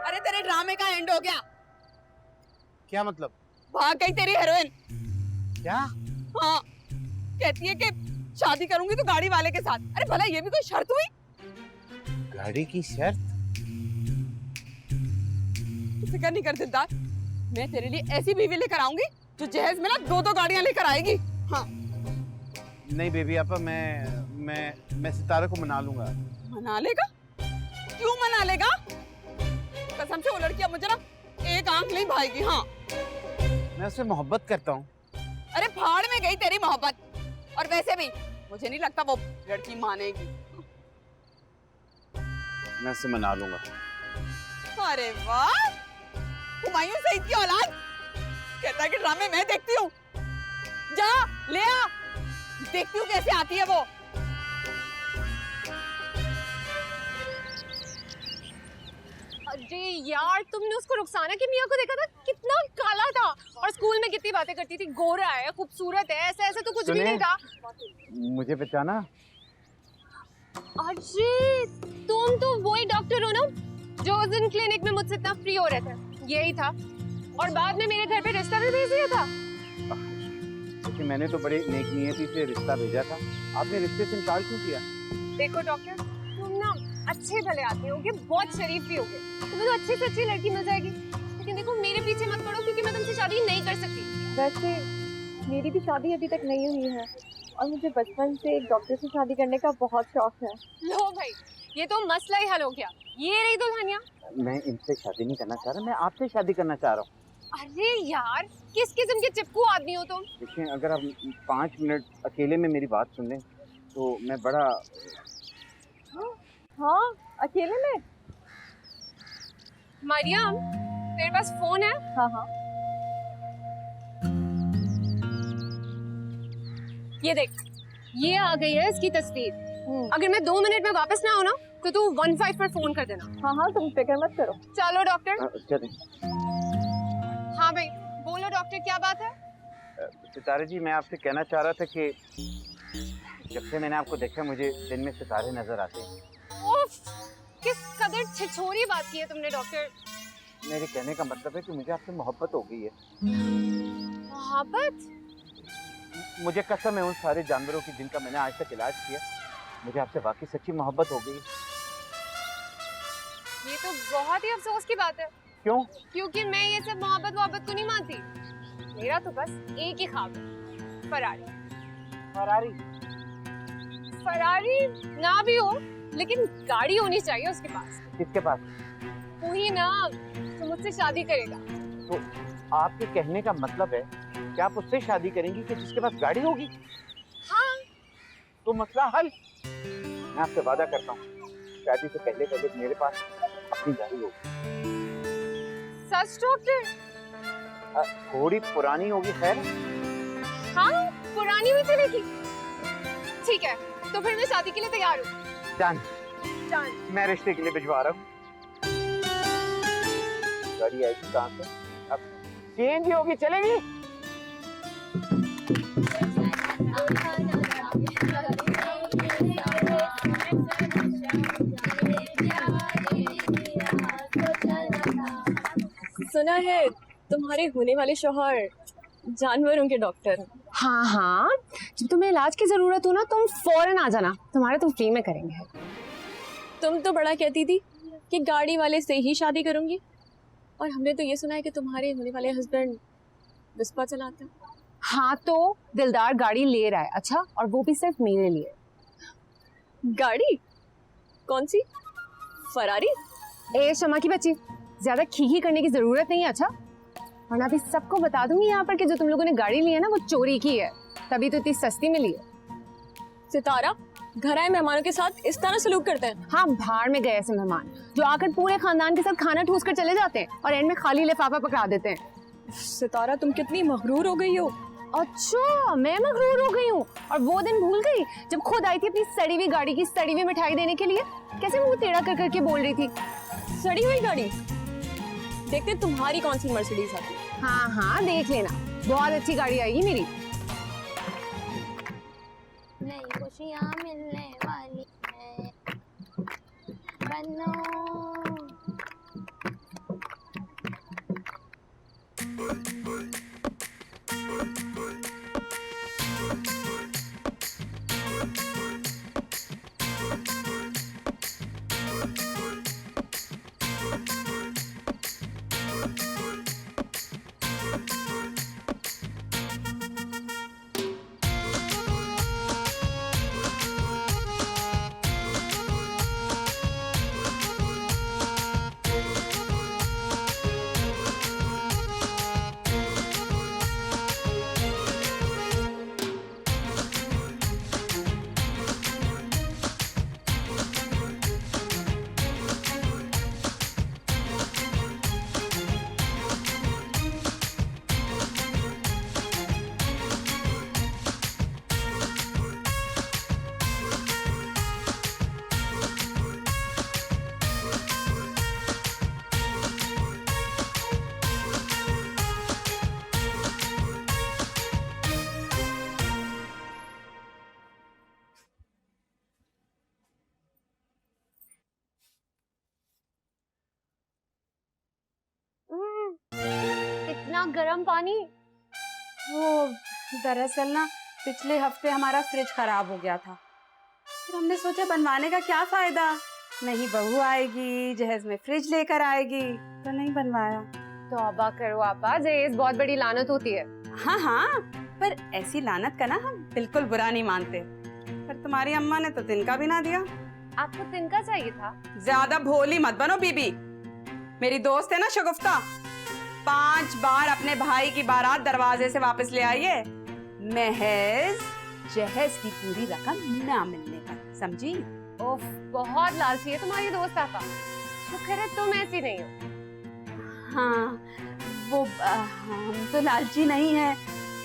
अरे तेरे ड्रामे का एंड हो गया। क्या मतलब? भाग गई तेरी हीरोइन। क्या? हाँ, कहती है कि शादी करूंगी तो गाड़ी वाले के साथ। अरे भला ये भी कोई शर्त हुई? गाड़ी की शर्त? तू फिक्र नहीं कर दिलदार, मैं तेरे लिए ऐसी बीवी लेकर आऊंगी जो जहेज में ना 2-2 गाड़ियां लेकर आएगी। हाँ। नहीं बेबी आपा, मैं सितारा को मना लूंगा। मना लेगा? क्यों मना लेगा? कसम से वो लड़की अब मुझे ना एक आंख नहीं भाएगी। हाँ, मैं उससे मोहब्बत करता हूँ। अरे भाड़ में गई तेरी मोहब्बत। और वैसे भी मुझे नहीं लगता वो लड़की मानेगी। मैं उससे मना लूंगा। अरे वाह, हुमायूं सईद की औलाद। कहता है कि ड्रामे मैं देखती हूँ। जा ले आ, देखती हूँ कैसे आती है वो। अरे यार, तुमने उसको रुखसाना की मियाँ को देखा था? कितना काला था और स्कूल में कितनी बातें करती थी, गोरा है, खूबसूरत है, ऐसा ऐसा तो कुछ भी नहीं था। मुझे पहचाना? अरे तुम तो वही डॉक्टर हो ना जो उस दिन क्लिनिक में मुझसे इतना फ्री हो रहे थे? यही था, और बाद में मेरे घर पे रिश्ता भी भेज दिया था। क्योंकि मैंने तो बड़े नेक नियति से रिश्ता भेजा था, आपने रिश्ते से इनकार क्यों किया? देखो डॉक्टर, तुम ना अच्छे भले आदमी होगे, बहुत शरीफ भी होगे, तुम्हें तो अच्छी से अच्छी लड़की मिल जाएगी। लेकिन देखो मेरे पीछे मत पड़ो, क्योंकि मैं तुमसे शादी नहीं कर सकती। वैसे मेरी भी शादी अभी तक नहीं हुई है और मुझे बचपन से एक डॉक्टर से शादी करने का बहुत शौक है। लो भाई, ये तो मसला ही हल हो गया। ये रही दुल्हनिया। मैं इनसे शादी नहीं करना चाह रहा, मैं आपसे शादी करना चाह रहा हूँ। अरे यार, किस किस्म के चिपकू आदमी हो तुम? देखिए, अगर आप 5 मिनट अकेले में मेरी बात सुन लें तो मैं बड़ा। हाँ, अकेले में? मरियम, तेरे पास फोन है? हाँ हाँ। ये देख, ये आ गई है इसकी तस्वीर। अगर मैं 2 मिनट में वापस ना आऊँ ना तो तू 15 पर फोन कर देना। हाँ हाँ, तुम फिक्र मत करो। चलो डॉक्टर। चलें। हाँ भाई, बोलो डॉक्टर, क्या बात है? सितारे जी, मैं आपसे कहना चाह रहा था कि जब से मैंने आपको देखा मुझे दिन में सितारे नजर आते हैं। उफ, किस कदर छिछोरी बात की है तुमने डॉक्टर। मेरे कहने का मतलब है कि मुझे आपसे मोहब्बत हो गई है। मोहब्बत? मुझे कसम है उन सारे जानवरों की जिनका मैंने आज तक इलाज किया, मुझे आपसे वाकई सच्ची मोहब्बत हो गई। ये तो बहुत ही अफसोस की बात है। क्यों? क्योंकि मैं ये सब मोहब्बत को नहीं मानती। मेरा तो बस एक ही ख्वाब है, फरारी। फरारी? फरारी ना भी हो, लेकिन गाड़ी होनी चाहिए उसके पास। किसके पास? वही ना जो मुझसे शादी करेगा। तो आपके कहने का मतलब है कि आप उससे शादी करेंगी कि जिसके पास गाड़ी होगी? हाँ। तो मसला हल। मैं आपसे वादा करता हूँ शादी से पहले पहले मेरे पास अपनी गाड़ी होगी। सच डॉक्टर? थोड़ी पुरानी होगी खैर। हाँ, पुरानी हुई चलेगी। ठीक है, तो फिर मैं शादी के लिए तैयार हूँ। डन। डन। मैं रिश्ते के लिए भिजवा रहा हूँ। गाड़ी आएगी कहाँ से? अब सीएनजी होगी, चलेगी? सुना है तुम्हारे होने वाले शौहर जानवरों के डॉक्टर। हाँ हाँ, जब तुम्हें इलाज की जरूरत हो ना तुम फौरन आ जाना, तुम्हारे तो फ्री में करेंगे। तुम तो बड़ा कहती थी कि गाड़ी वाले से ही शादी करूंगी, और हमने तो ये सुना है कि तुम्हारे होने वाले हस्बैंड विस्पा चलाते हैं। हाँ, तो दिलदार गाड़ी ले रहा है। अच्छा, और वो भी सिर्फ मेरे लिए। गाड़ी? कौन सी? फरारी? ए शमा की बच्ची, ज्यादा खीखी करने की जरूरत नहीं है। अच्छा, वरना अभी सबको बता दूंगी यहाँ पर कि जो तुम लोगों ने गाड़ी ली है ना वो चोरी की है, तभी तो इतनी सस्ती मिली है। सितारा, घर आए मेहमानों के साथ इस तरह सलूक करते हैं? हाँ, बाहर में गए ऐसे मेहमान जो आकर पूरे खानदान के साथ खाना ठूस कर चले जाते हैं और एंड में खाली लिफाफा पकड़ा देते हैं। सितारा, तुम कितनी मगरूर हो गई हो। अच्छा, मैं मगरूर हो गई हूँ और वो दिन भूल गई जब खुद आई थी अपनी सड़ी हुई गाड़ी की सड़ी हुई मिठाई देने के लिए। कैसे मुंह टेढ़ा कर करके बोल रही थी। सड़ी हुई गाड़ी? देखते तुम्हारी कौन सी मर्सिडीज आती है। हाँ हाँ, देख लेना, बहुत अच्छी गाड़ी आएगी मेरी। नई खुशियाँ मिलने वाली है, बनो। इतना गर्म पानी। वो दरअसल ना पिछले हफ्ते हमारा फ्रिज खराब हो गया था, फिर हमने सोचा बनवाने का क्या फायदा, नहीं बहू आएगी जहेज में फ्रिज लेकर आएगी, तो नहीं बनवाया। तौबा करो आपा, जहेज बहुत बड़ी लानत होती है। हाँ हाँ, पर ऐसी लानत का ना हम बिल्कुल बुरा नहीं मानते, पर तुम्हारी अम्मा ने तो तिनका भी ना दिया। आपको तिनका चाहिए था? ज्यादा भोली मत बनो बीबी। मेरी दोस्त है ना शगुफ्ता, 5 बार अपने भाई की बारात दरवाजे से वापस ले आई है, महज जहेज की पूरी रकम ना मिलने पर, समझी? ओफ, बहुत लालची है तुम्हारी दोस्त आपा। शुक्र है तुम ऐसी नहीं हो। हाँ, वो हम तो लालची नहीं है,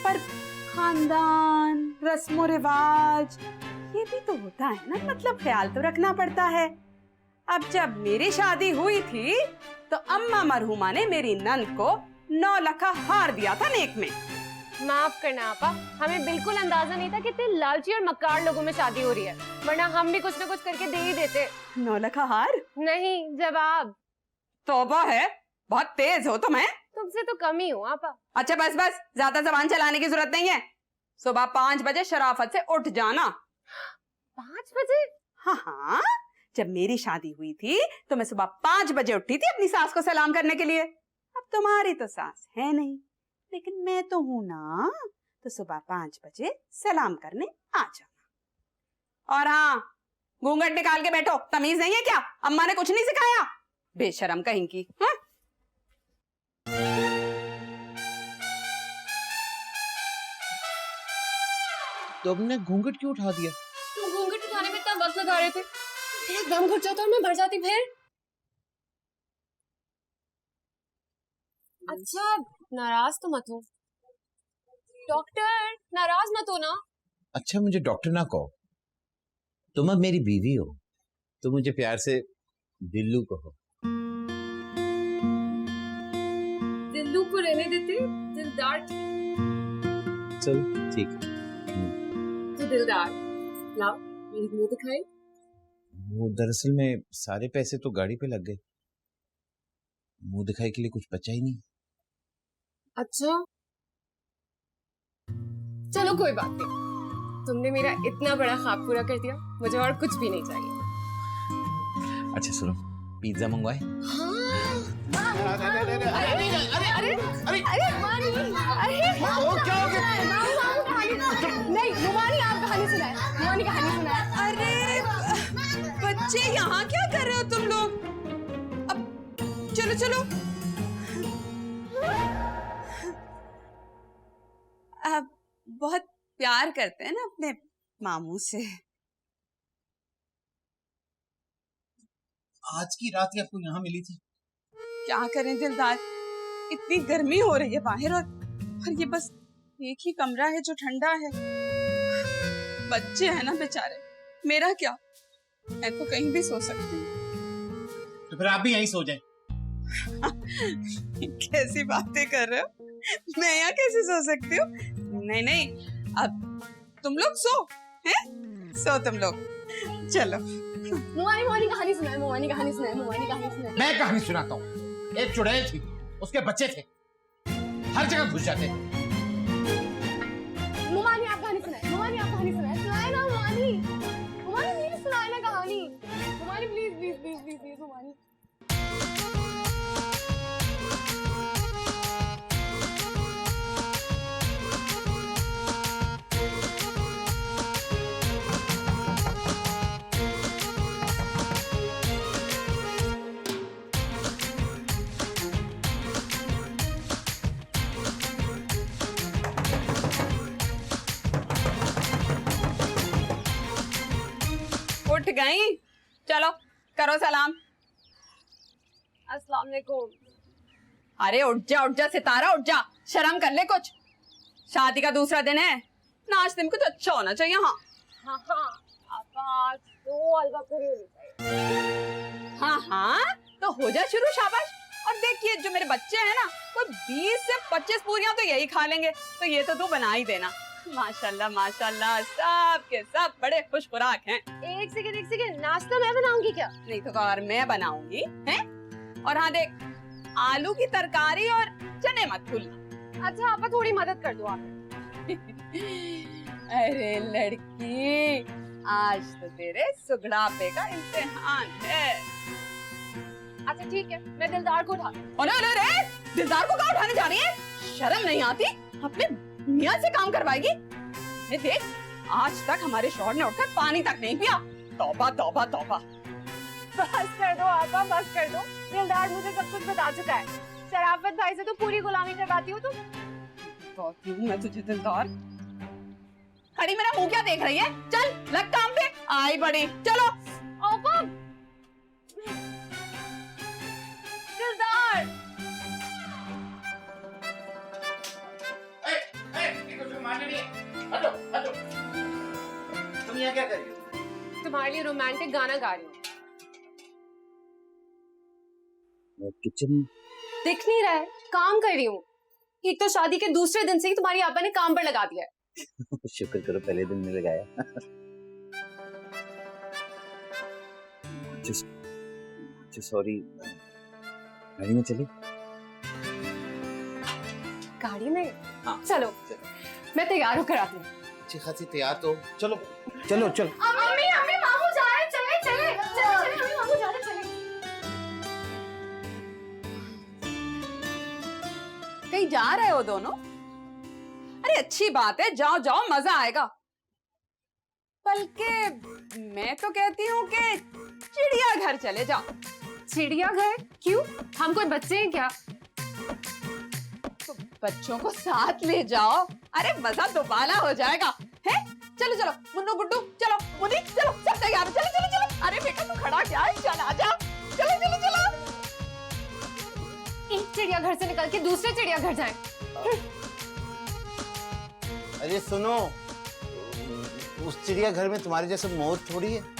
पर खानदान, रस्मों रिवाज ये भी तो होता है ना, मतलब ख्याल तो रखना पड़ता है। अब जब मेरी शादी हुई थी तो अम्मा मरहुमा ने मेरी नंद को 9 लाख हार दिया था नेक में। माफ करना आपा, हमें बिल्कुल अंदाजा नहीं था कि इतने लालची और मक्कार लोगों में शादी हो रही है, वरना हम भी कुछ न कुछ करके दे ही देते। नौलखा हार? नहीं, जवाब। तौबा है, बहुत तेज हो तुम्हें। तुमसे तो कम ही हूँ आपा। अच्छा बस बस, ज्यादा जबान चलाने की जरूरत नहीं है। सुबह 5 बजे शराफत से उठ जाना। 5 बजे? हाँ हाँ, जब मेरी शादी हुई थी तो मैं सुबह 5 बजे उठी थी अपनी सास को सलाम करने के लिए। अब तुम्हारी तो सास है नहीं, लेकिन मैं तो हूं ना, तो सुबह 5 बजे सलाम करने आ जाना। और हाँ, घूंघट निकाल के बैठो, तमीज नहीं है क्या? अम्मा ने कुछ नहीं सिखाया, बेशरम कहीं की। हाँ? तो हमने घूंघट क्यों उठा दिया? तुम घूंघट उठाने में इतना वक्त लगा रहे थे, तेरा दम घुट जाता और मैं भर जाती फिर। अच्छा, नाराज तो मत हो। डॉक्टर, नाराज मत हो ना। अच्छा, मुझे डॉक्टर ना कहो, तुम अब मेरी बीवी हो, तो मुझे प्यार से दिल्लू कहो। दिल्लू को रहने देते, दिलदार। चल ठीक है। तो दिलदार, लाओ मेरी मुंह दिखाए। वो दरअसल में सारे पैसे तो गाड़ी पे लग गए, मुंह दिखाई के लिए कुछ बचा ही नहीं। अच्छा, चलो कोई बात नहीं, तुमने मेरा इतना बड़ा ख्वाब पूरा कर दिया, मुझे और कुछ भी नहीं चाहिए। अच्छा सुनो, पिज्जा मंगवाए? नहीं, मुमानी आप कहानी सुनाए, मुमानी कहानी सुनाए। अरे बच्चे, यहाँ क्या कर रहे हो तुम लोग? अब चलो चलो। अब बहुत प्यार करते हैं ना अपने मामू से। आज की रात ही आपको यहाँ मिली थी? क्या करें दिलदार, इतनी गर्मी हो रही है बाहर, और ये बस एक ही कमरा है जो ठंडा है। बच्चे हैं ना बेचारे, मेरा क्या, मैं तो कहीं भी सो सकती हूँ। तो फिर आप भी यहीं सो जाएं। कैसी बातें कर रहे हो? मैं यहाँ कैसे सो सकती हूँ? नहीं नहीं, अब तुम लोग सो, हैं? सो तुम लोग, चलो। मुमानी कहानी सुनाए, मुमानी कहानी सुनाए, मुमानी कहानी सुनाए। मैं कहानी सुनाता हूँ। एक चुड़ैल थी, उसके बच्चे थे, हर जगह घुस जाते थे। मुमानी आप कहानी सुनाए, मुमानी आप कहानी सुनाए, सुनाए ना मुमानी, मुमानी प्लीज सुनाए ना कहानी, मुमानी please please please please please मुमानी। उठ गई? चलो करो सलाम। अस्सलाम वालेकुम। अरे उठ जा सितारा, उठ जा, शर्म कर ले कुछ। शादी का दूसरा दिन है, नाश्ते में कुछ अच्छा होना चाहिए। हाँ हाँ हाँ, आप तो हलवा पूरी होनी चाहिए। हाँ हाँ, तो हो जा शुरू, शाबाश। और देखिए जो मेरे बच्चे हैं ना, वो 20 से 25 पूरियां तो यही खा लेंगे, तो ये तो तू बना ही देना। माशाल्लाह माशाल्लाह, सब के सब बड़े खुश खुराक हैं। एक सेकंड, नाश्ता मैं बनाऊंगी क्या? नहीं तो और मैं बनाऊंगी, हैं? और हाँ देख, आलू की तरकारी और चने मत भूलना। अच्छा आपा, थोड़ी मदद कर दो आप। अरे लड़की, आज तो तेरे सुगड़ापे का इम्तिहान है। अच्छा ठीक है, मैं दिलदार को उठा। अरे दिलदार को कहाँ उठाने जा रही है? शर्म नहीं आती? अपने मियाँ से काम करवाएगी? ये देख, आज तक हमारे शौहर ने उठकर पानी तक नहीं पिया। तौबा तौबा तौबा। बस कर दो आपा, बस कर दो। दिलदार मुझे सब कुछ बता चुका है। शराफत भाई से तो पूरी गुलामी करवाती हो तुम। तो क्यों मैं तुझे दिलदार? खड़ी मेरा मुंह क्या देख रही है? चल लग काम पे। आई बड़ी, चलो। आपा, दिलदार। हटो हटो, तुम यहाँ क्या कर रही हो? तुम्हारे लिए रोमांटिक गाना गा रही हूँ। किचन दिख नहीं रहा है, काम कर रही हूँ। एक तो शादी के दूसरे दिन से ही तुम्हारी आपा ने काम पर लगा दिया है। शुक्र करो पहले दिन में लगाया। सॉरी, गाड़ी में चली? गाड़ी में? हाँ। चलो मैं तैयार होकर आती हूँ। अच्छी खासी तैयार तो चलो चलो चलो। अम्मी अम्मी मामू जा रहे हैं, चले चले चले चले अम्मी मामू जा रहे हैं, चले। कहीं जा रहे हो दोनों? अरे अच्छी बात है, जाओ जाओ, मजा आएगा। बल्कि मैं तो कहती हूँ कि चिड़ियाघर चले जाओ। चिड़ियाघर? क्यों? हम कोई बच्चे हैं क्या? तो बच्चों को साथ ले जाओ, अरे मजा दोबारा हो जाएगा। है चलो चलो मुन्नू गुड्डू, चलो मुन्नी, चलो सब तैयार, चलो चलो चलो। अरे बेटा तू खड़ा क्या है, चल आजा, चलो चलो चलो। एक चिड़ियाघर से निकल के दूसरे चिड़ियाघर जाएं। अरे सुनो, उस चिड़ियाघर में तुम्हारे जैसे मोर थोड़ी है।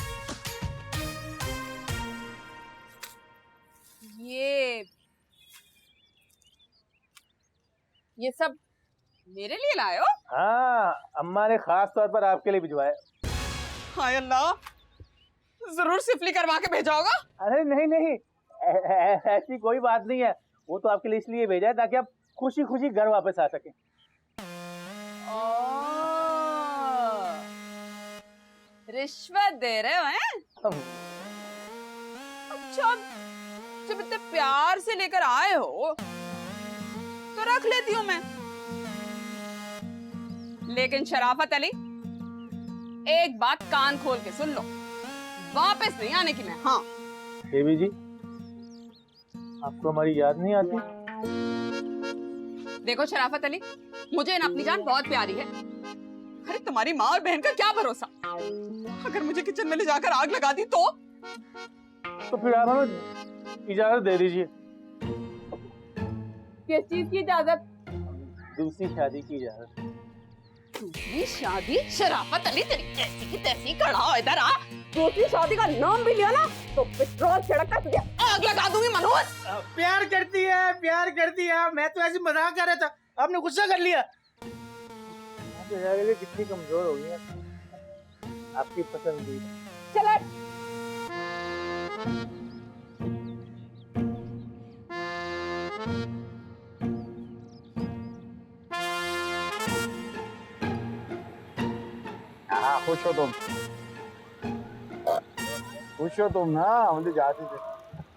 ये सब मेरे लिए लाए हो? हाँ, अम्मा ने खास तौर पर आपके लिए भिजवाया। हाय अल्लाह, जरूर सिफली करवा के भेजा होगा। अरे नहीं नहीं, ऐसी कोई बात नहीं है। वो तो आपके लिए इसलिए भेजा है ताकि आप खुशी खुशी घर वापस आ सकें। रिश्वत दे रहे हो हैं? अच्छा, जब इतने प्यार से लेकर आए हो तो रख लेती हूँ मैं। लेकिन शराफत अली, एक बात कान खोल के सुन लो, वापस नहीं आने की मैं। हाँ देवी जी, आपको हमारी याद नहीं आती? देखो शराफत अली, मुझे ना अपनी जान बहुत प्यारी है। अरे तुम्हारी माँ और बहन का क्या भरोसा, अगर मुझे किचन में ले जाकर आग लगा दी तो फिर आप हमें इजाजत दे दीजिए। किस चीज की इजाजत? दूसरी शादी की इजाजत। दूसरी शादी? शराफत अली तेरी कैसी की तैसी, खड़ा हो इधर आ। दूसरी शादी का नाम भी लिया ना तो पेट्रोल छिड़क कर तुझे आग लगा दूंगी। मनोज, प्यार करती है, प्यार करती है। मैं तो ऐसे मजाक कर रहा था, आपने गुस्सा कर लिया। कितनी कमजोर हो गई है आपकी पसंदीदा। चलो खुश हो तुम? खुश हो तुम ना? मुझे जाती थे।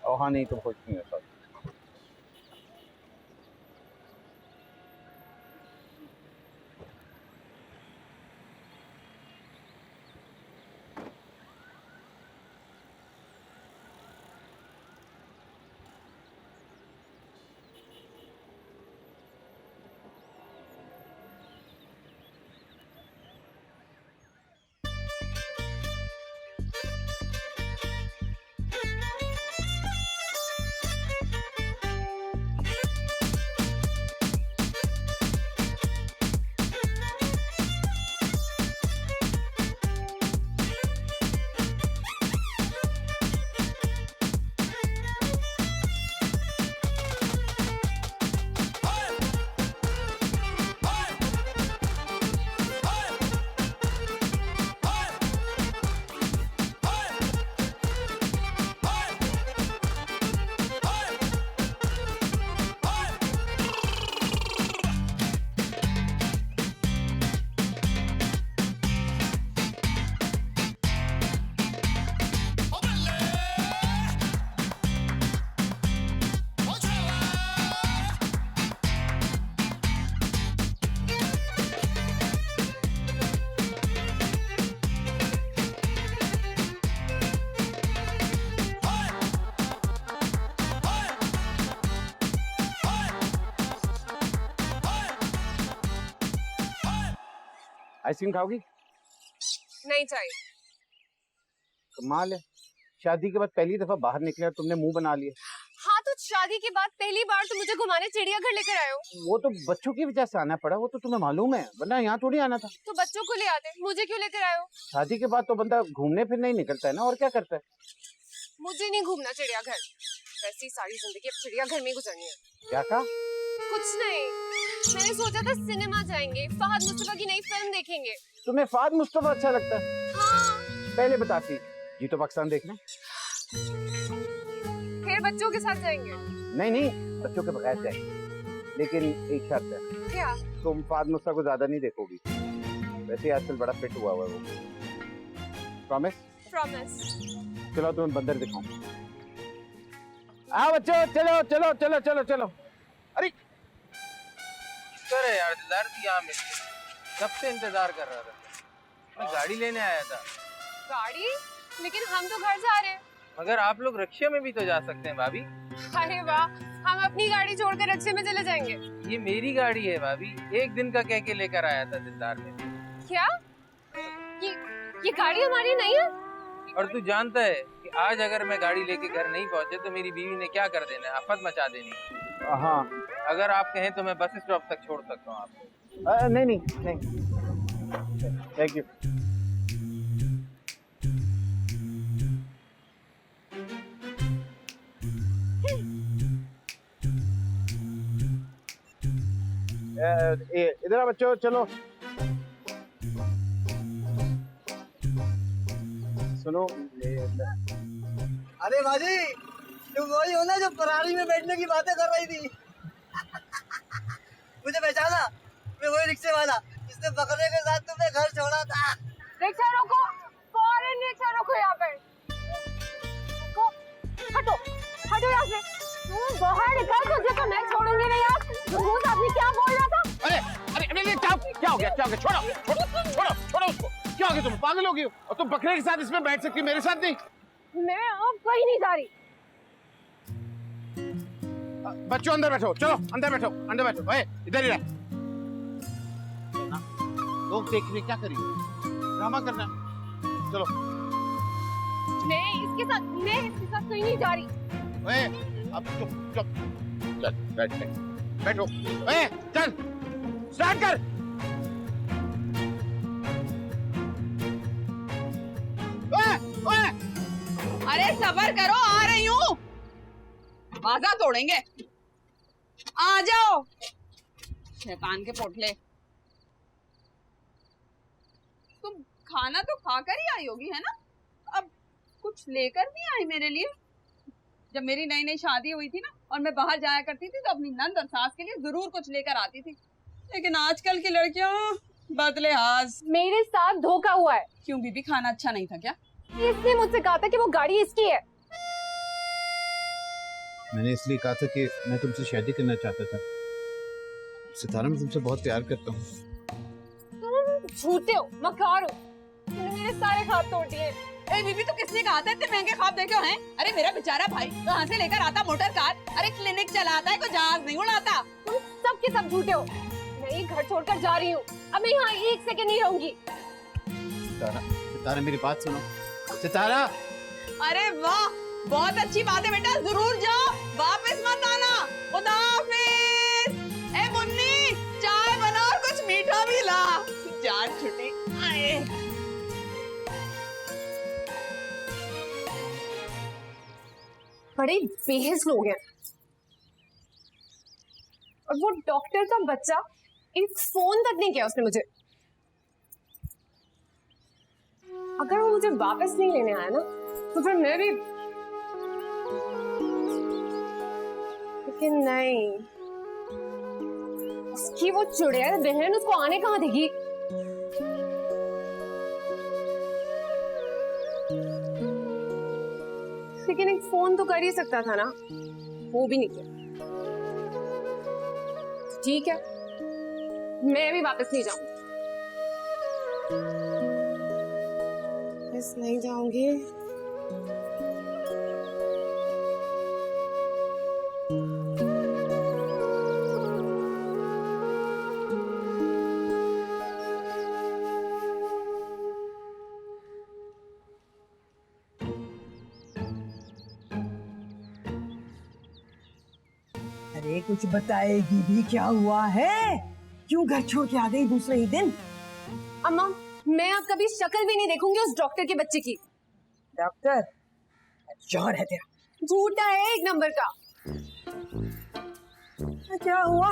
ओ हाँ, नहीं तुम खुश नहीं हो। आइसक्रीम खाओगी? नहीं चाहिए। कमाल है, शादी के बाद पहली दफा बाहर निकले और तुमने मुंह बना लिया। हाँ तो शादी के बाद पहली बार तो मुझे घुमाने चिड़ियाघर लेकर आए हो। वो तो बच्चों की वजह से आना पड़ा, वो तो तुम्हें मालूम है, वरना यहाँ थोड़ी आना था। तो बच्चों को ले आते, मुझे क्यों लेकर आए हो? शादी के बाद तो बंदा घूमने फिरने ही निकलता है ना, और क्या करता है। मुझे नहीं घूमना चिड़ियाघर, वैसी सारी जिंदगी अब चिड़ियाघर में ही गुजरनी है। क्या कहा? कुछ नहीं, मैंने सोचा था सिनेमा जाएंगे, फहद मुस्तफा की नई फिल्म देखेंगे। तुम्हें फहद मुस्तफा अच्छा लगता है? हाँ। पहले बताती, जी तो पाकिस्तान देखना। फिर बच्चों के साथ जाएंगे? नहीं, बच्चों के बगैर जाएंगे, लेकिन एक शर्त है। क्या? तुम फहद मुस्तफा को ज्यादा नहीं देखोगी, वैसे आजकल बड़ा फिट हुआ हुआ है वो। प्रॉमिस? प्रॉमिस। चलो तुम्हें बंदर दिखाऊं। आओ बच्चों, चलो चलो चलो चलो चलो। अरे करे यार, दिलदार की यहाँ मिल गई, कब से इंतजार कर रहा था। मैं गाड़ी लेने आया था। गाड़ी? लेकिन हम तो घर जा रहे हैं। मगर आप लोग रिक्शे में भी तो जा सकते हैं भाभी। अरे वाह, हम अपनी गाड़ी छोड़कर रिक्शे में चले जाएंगे। ये मेरी गाड़ी है भाभी, एक दिन का कह के लेकर आया था दिलदार में। क्या? ये गाड़ी हमारी नहीं है? और तू जानता है कि आज अगर मैं गाड़ी लेके घर नहीं पहुंचे तो मेरी बीवी ने क्या कर देना है, आफत मचा देनी। हाँ, अगर आप कहें तो मैं बस स्टॉप तक छोड़ सकता हूँ आपको। नहीं, थैंक यू। इधर आ बच्चों, चलो। सुनो, अरे बाजी, तुम वही हो ना जो फरारी में बैठने की बातें कर रही थी। मुझे पहचाना? मैं वही रिक्शे वाला जिसने बकरे के साथ तुम्हें घर छोड़ा था। रिक्शा रोको, फौरन रिक्शा रोको यहाँ पे। हटो यहाँ से। तुम बाहर निकल, तुझे तो मैं छोड़ूंगी नहीं यार। जुगनूस आदमी क्या बोल रहा था? अरे क्या हो गया? छोड़ो उसको। क्या हो गया? तुम पागल हो गई हो? और तुम बकरे के साथ इसमें बैठ सकती, मेरे साथ नहीं? मैं अब कहीं नहीं जा रही। बच्चों अंदर बैठो, चलो अंदर बैठो। इधर ही रह। लोग देख रहे, क्या करेंगे? ड्रामा करना। चलो। मैं इसके साथ कहीं नहीं जा रही। अब चुप। चल बैठो। चल स्टार्ट कर। अरे सबर करो, आ रही हूँ। बाजा तोड़ेंगे, आ जाओ शैतान के पोटले। तुम खाना तो खाकर ही आई होगी, है ना? अब कुछ लेकर नहीं आई मेरे लिए? जब मेरी नई नई शादी हुई थी ना और मैं बाहर जाया करती थी तो अपनी नंद और सास के लिए जरूर कुछ लेकर आती थी, लेकिन आजकल की लड़कियां बदले हाथ। मेरे साथ धोखा हुआ है। क्यों बीबी, खाना अच्छा नहीं था क्या? इसने मुझसे कहा था कि वो गाड़ी इसकी है। मैंने इसलिए कहा था कि मैं तुमसे शादी करना चाहता था। सितारा, मैं तुमसे बहुत प्यार करता हूँ। तुम झूठे हो, मकार हो। तुमने मेरे सारे ख्वाब तोड़ दिए। ए बीबी, तो किसने कहा था इतने महंगे ख्वाब देखे हैं? अरे मेरा बेचारा भाई कहाँ से लेकर आता मोटर कार, अरे क्लिनिक चलाता है, कोई जहाज नहीं उड़ाता। तुम सब के सब झूठे हो। मैं ये घर छोड़कर जा रही हूँ, अब मैं यहाँ एक सेकंड नहीं रहूंगी। सितारा मेरी बात सुनो। सितारा, अरे वाह, बहुत अच्छी बात है बेटा, जरूर जाओ, वापस मत आना। खुदा हाफिज। ए मुन्नी, चाय बना और कुछ मीठा भी ला। जान छुट्टी आए। बड़े बेहस लोग हैं। और वो डॉक्टर का बच्चा एक फोन तक नहीं किया उसने मुझे। अगर वो मुझे वापस नहीं लेने आया ना तो फिर मैं भी। लेकिन नहीं, उसकी वो चुड़ैल बहन उसको आने कहाँ देगी? लेकिन एक फोन तो कर ही सकता था ना, वो भी नहीं किया। ठीक है, मैं भी वापस नहीं जाऊंगी। बस नहीं जाऊंगी। अरे कुछ बताएगी भी, क्या हुआ है? क्यों घर छोड़ के आ गई दूसरे ही दिन? अम्मा, मैं अब कभी शक्ल भी नहीं देखूंगी उस डॉक्टर के बच्चे की। डॉक्टर जौहर है तेरा। झूठा है एक नंबर का। क्या हुआ?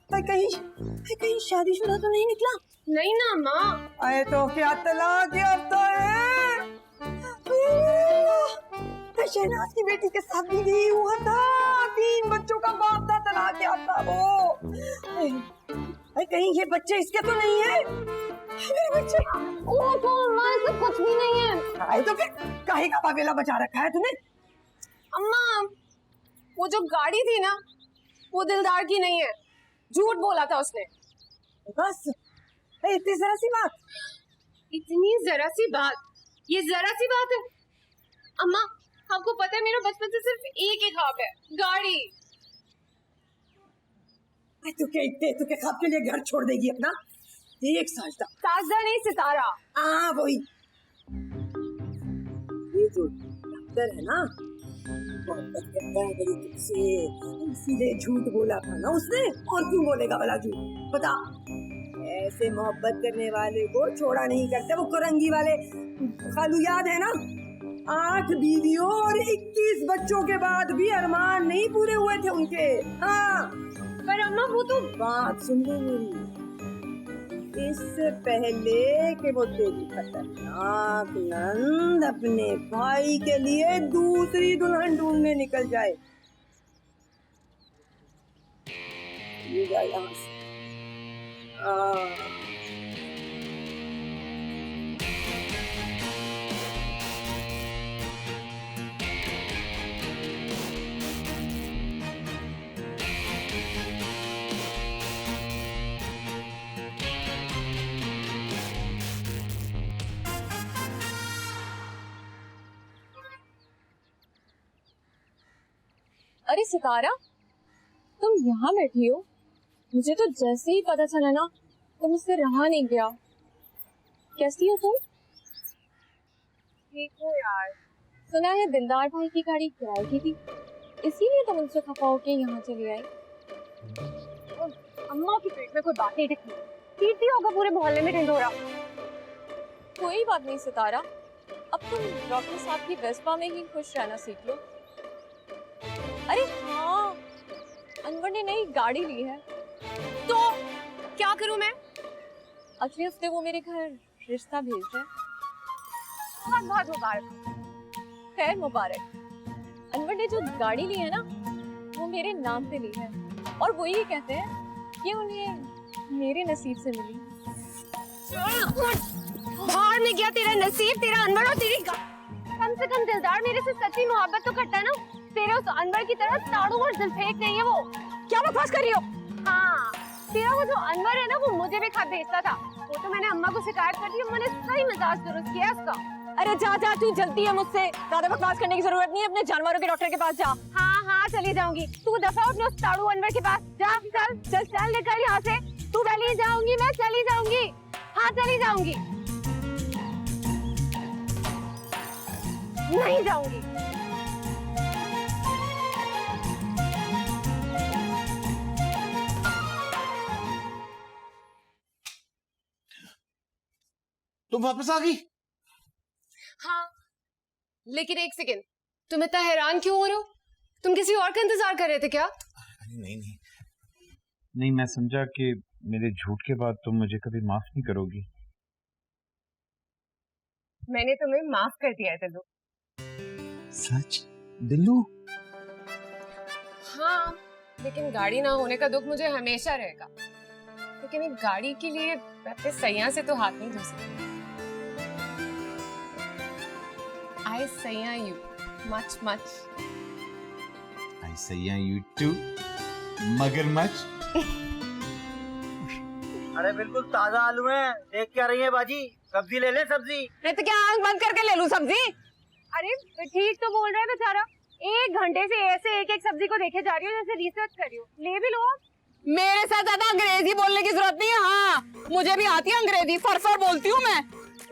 कहीं शादीशुदा तो नहीं निकला? नहीं ना माँ। अरे तो क्या तलाक याफ्ता है? शहनाज की बेटी के साथ भी यही हुआ था, 3 बच्चों का बाप था, तलाक याफ्ता वो। अरे कहीं ये बच्चे इसके तो नहीं है? मेरे बच्चे। ओहो माँ, ऐसा कुछ भी नहीं है। अरे तो फिर काहे का बावेला बचा रखा है तूने? अम्मा, वो जो गाड़ी थी ना, वो दिलदार की नहीं है, झूठ बोला था उसने। बस इतनी जरा सी बात? इतनी जरा सी बात? ये जरा सी बात है? अम्मा, आपको पता है मेरा बचपन से सिर्फ एक ही ख्वाब है, गाड़ी। तू के ख्वाब के लिए घर छोड़ देगी अपना? एक साजदा। साजदा नहीं, सितारा। हाँ वही। ये जो डॉक्टर है ना, मोहब्बत करता है मेरी तुझसे, इसीलिए झूठ बोला था ना उसने। और क्यों बोलेगा भला झूठ? बता। ऐसे मोहब्बत करने वाले को छोड़ा नहीं करते। वो कुरंगी वाले खालू याद है ना, 8 बीवियों और 21 बच्चों के बाद भी अरमान नहीं पूरे हुए थे उनके। हाँ पर अम्मा वो तो बात सुन लो मेरी, इससे पहले कि वो तेरी खतरनाक नंद अपने भाई के लिए दूसरी दुल्हन ढूंढने निकल जाए। ये जा यहाँ से। अरे सितारा, तुम यहाँ बैठी हो? मुझे तो जैसे ही पता चला ना तो मुझसे रहा नहीं गया। कैसी हो तुम? ठीक हो यार। सुना है दिलदार भाई की गाड़ी किराए की थी, इसीलिए तुम उनसे खफा होके यहाँ चली आई। अम्मा के पेट में कोई बात नहीं टिकी, कीर्ति होगा पूरे मोहल्ले में ढिंढोरा। कोई बात नहीं सितारा, अब तुम डॉक्टर साहब की वेस्पा में ही खुश रहना सीख लो। अरे हाँ, अनवर ने नई गाड़ी ली है। तो क्या करूं मैं? अगले हफ्ते वो मेरे घर रिश्ता भेज रहे हैं। बहुत बहुत मुबारक। खैर मुबारक। अनवर ने जो गाड़ी ली है ना, वो मेरे नाम पे ली है, और वो ये कहते हैं कि उन्हें मेरे नसीब से मिली। बाहर में गया तेरा नसीब, तेरा अनवर और तेरी कम से कम दिलदार मेरे से सच्ची मोहब्बत तो करता है ना। तेरे उस अनवर की तरह ताड़ू और जुल्फेक नहीं है वो। क्या बकवास कर रही हो? हाँ, तेरा वो जो अनवर है ना, वो मुझे भी खत भेजता था। वो तो मैंने अम्मा को शिकायत कर दी, अम्मा ने सही मिजाज दुरुस्त किया उसका। अरे जा जा, तू जल्दी है मुझसे, ज्यादा बकवास करने की जरूरत नहीं है, अपने जानवरों के डॉक्टर के पास जा। हाँ हाँ चली जाऊंगी, तू दफा अपने उस ताड़ू अनवर के पास जा। चल चल चल निकल यहाँ से। तू चली जाऊंगी, मैं चली जाऊंगी। हाँ चली जाऊंगी। नहीं जाऊंगी। तुम वापस आ गई? हाँ, लेकिन एक सेकेंड, तुम इतना हैरान क्यों हो रहे हो? तुम किसी और का इंतजार कर रहे थे क्या? नहीं, मैं समझा कि मेरे झूठ के बाद तुम मुझे कभी माफ नहीं करोगी। मैंने तुम्हें माफ कर दिया है दिल्लू। सच? दिल्लू? हाँ, लेकिन गाड़ी ना होने का दुख मुझे हमेशा रहेगा। लेकिन एक गाड़ी के लिए मैं अपने सैया से तो हाथ नहीं धो सकती। I सैया you much much. I सैया you too, मगरमच्छ। अरे बिल्कुल ताजा आलू है, देख क्या रही है बाजी? सब्जी ले ले सब्जी। मैं तो क्या आंख बंद करके ले लूं सब्जी? अरे ठीक तो बोल रहा है बेचारा, 1 घंटे से ऐसे एक एक सब्जी को देखे जा रही हो जैसे रिसर्च कर रही हो। ले भी लो। मेरे साथ ज्यादा अंग्रेजी बोलने की जरूरत नहीं है। हाँ, मुझे भी आती है अंग्रेजी, फर बोलती हूँ मैं।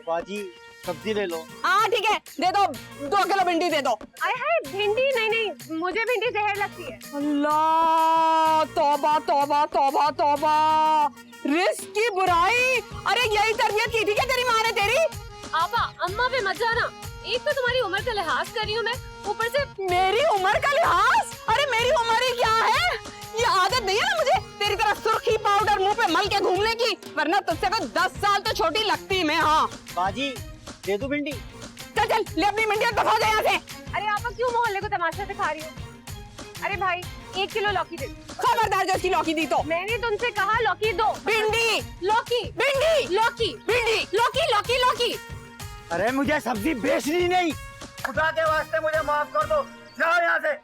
बाजी सब्जी ले लो। हाँ ठीक है, दे दो 2 किलो भिंडी दे दो। अरे हाय भिंडी नहीं, मुझे भिंडी जहर लगती है। अल्लाह, तौबा तौबा तौबा तौबा, रिस्क की बुराई। अरे यही तरबियत की थी क्या तेरी माँ ने तेरी? आपा अम्मा पे मत जाना, एक तो तुम्हारी उम्र का लिहाज कर रही हूँ मैं, ऊपर से मेरी उम्र का लिहाज? अरे मेरी उम्र ही क्या है, ये आदत नहीं है ना मुझे तेरी तरह सुर्खी पाउडर मुंह पे मल के घूमने की, वरना तुझसे मैं 10 साल तो छोटी लगती मैं। हाँ बाजी दे दो भिंडी। चल चल ले अपनी मंडिया दफा जा यहाँ से। अरे आप क्यों मोहल्ले को तमाशा दिखा रही हो? अरे भाई 1 किलो लौकी दे दो। खबरदार जो इसकी लौकी दी तो। मैंने तुमसे कहा लौकी दो। भिंडी लौकी भिंडी लौकी भिंडी लौकी लौकी लौकी। अरे मुझे सब्जी बेचनी नहीं, खुदा के वास्ते मुझे माफ कर दो, जाओ यहाँ से।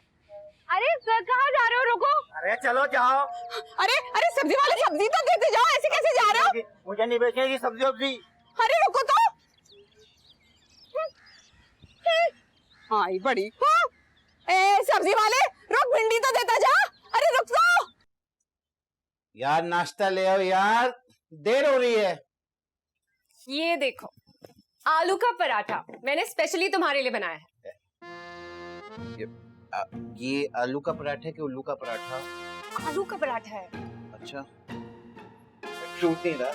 अरे कहाँ जा रहे हो? रुको। अरे चलो जाओ। अरे अरे सब्जी वाले सब्जी तो देते जाओ, ऐसे कैसे जा रहे हो? मुझे नहीं बेचेगी सब्जी वब्जी। अरे रुको तो। हाँ ये बड़ी। ए सब्जी वाले रुक, भिंडी तो देता जा। अरे रुक जाओ यार, नाश्ता ले आओ यार, देर हो रही है। ये देखो आलू का पराठा मैंने स्पेशली तुम्हारे लिए बनाया है। ये आलू का पराठा कि उल्लू का पराठा? आलू का पराठा है। अच्छा, टूट नहीं रहा।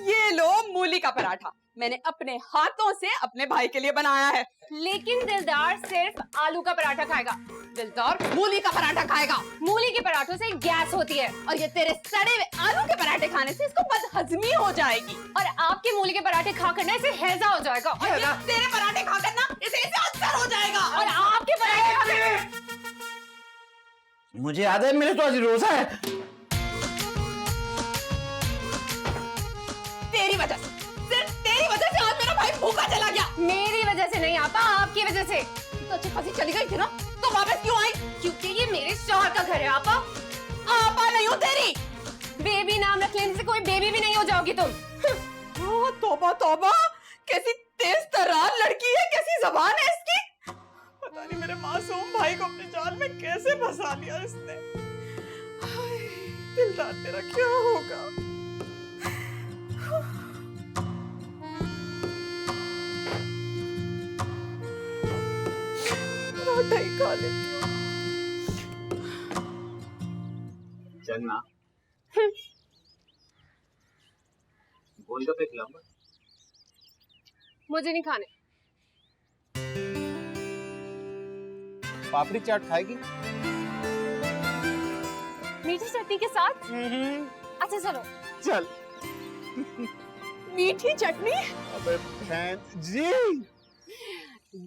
ये लो मूली का पराठा, मैंने अपने हाथों से अपने भाई के लिए बनाया है। लेकिन दिलदार सिर्फ आलू का पराठा खाएगा। दिलदार मूली का पराठा खाएगा। मूली के पराठों से गैस होती है और ये तेरे सड़े हुए आलू के पराठे खाने से इसको बदहजमी हो जाएगी। और आपके मूली के पराठे खा करना इसे हैजा हो जाएगा। और ये तेरे पराठे खा करना इसे अल्सर हो जाएगा। और आपके पराठे खा कर... मुझे याद है, मेरे तो आज रोजा है। तेरी वजह से, सिर्फ तेरी वजह से आज मेरा भाई भूखा चला गया। मेरी वजह से नहीं आपा, आपकी वजह से। तो अच्छी खासी चली गई थी ना, तो वापस क्यों आई? क्योंकि ये मेरे शौहर का घर है आपा। आपा नहीं हो तेरी। बेबी नाम रख लेने से कोई बेबी भी नहीं हो जाओगी तुम। तौबा तौबा, कैसी तेज तर्रार लड़की है, कैसी जबान है इसकी। पता नहीं मेरे मासूम भाई को अपने जाल में कैसे फंसा लिया इसने। हाय, दिलदार तेरा क्या होगा? पराठा ही खा लेती हूँ। चलना गोलगप्पे खिलाऊंगा। मुझे नहीं खाने। पापड़ी चाट खाएगी? मीठी चटनी के साथ? अच्छा चलो। चल। मीठी चटनी? अबे बहन जी।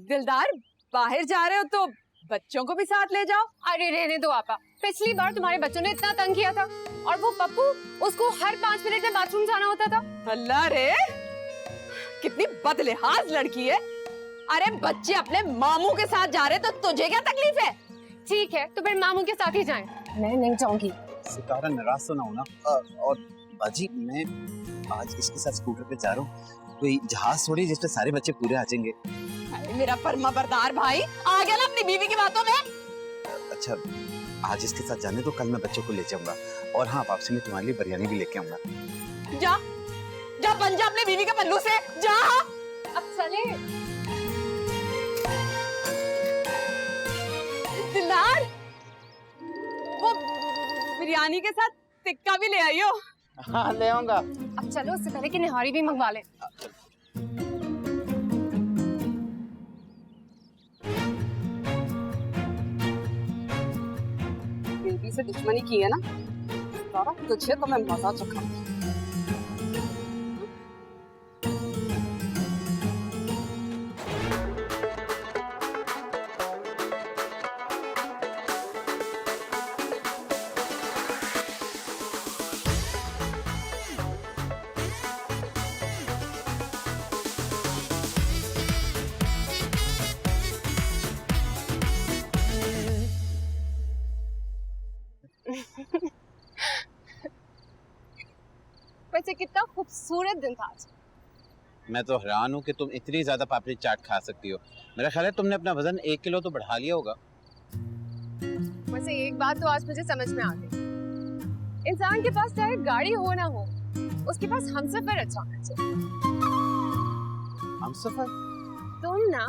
दिलदार बाहर जा रहे हो तो बच्चों को भी साथ ले जाओ। अरे रहने दो आपा, पिछली बार तुम्हारे बच्चों ने इतना तंग किया था और वो पप्पू, उसको हर 5 मिनट में बाथरूम जाना होता था। अल्लाह रे, कितनी बदलिहाज लड़की है। अरे बच्चे अपने मामू के साथ जा रहे तो तुझे क्या तकलीफ है? ठीक है तो फिर मामू के साथ ही जाएं। मैं नहीं जाऊंगी। सितारा नाराज तो ना होना। और बाजी, मैं आज इसके साथ स्कूटर पे जा रहा हूँ, कोई जहाज थोड़ी जिसपे सारे बच्चे पूरे आ जाएंगे। अरे मेरा फर्मा बरदार भाई आ गया ना अपनी बीवी की बातों में। अच्छा, आज इसके साथ जाने तो कल मैं बच्चों को ले जाऊंगा। और हाँ, वापसी में तुम्हारे लिए बिरयानी भी लेके आऊंगा। जा जा, बन जा अपनी बीवी के पल्लू से, जा। अब चले। दिलदार, वो बिरयानी के साथ टिक्का भी ले आइयो। हाँ ले आऊंगा। अब चलो, उससे पहले कि निहारी भी मंगवा लें। बेबी से दुश्मनी की है ना, तुझे तो मैं मजा चखा। वैसे कितना खूबसूरत दिन था आज। मैं तो हैरान हूँ कि तुम इतनी ज्यादा पापड़ी चाट खा सकती हो। मेरा ख्याल है तुमने अपना वजन 1 किलो तो बढ़ा लिया होगा। वैसे एक बात तो आज मुझे समझ में आ गई, इंसान के पास चाहे गाड़ी हो ना हो, उसके पास हमसफर अच्छा होना चाहिए। हमसफर? तुम ना,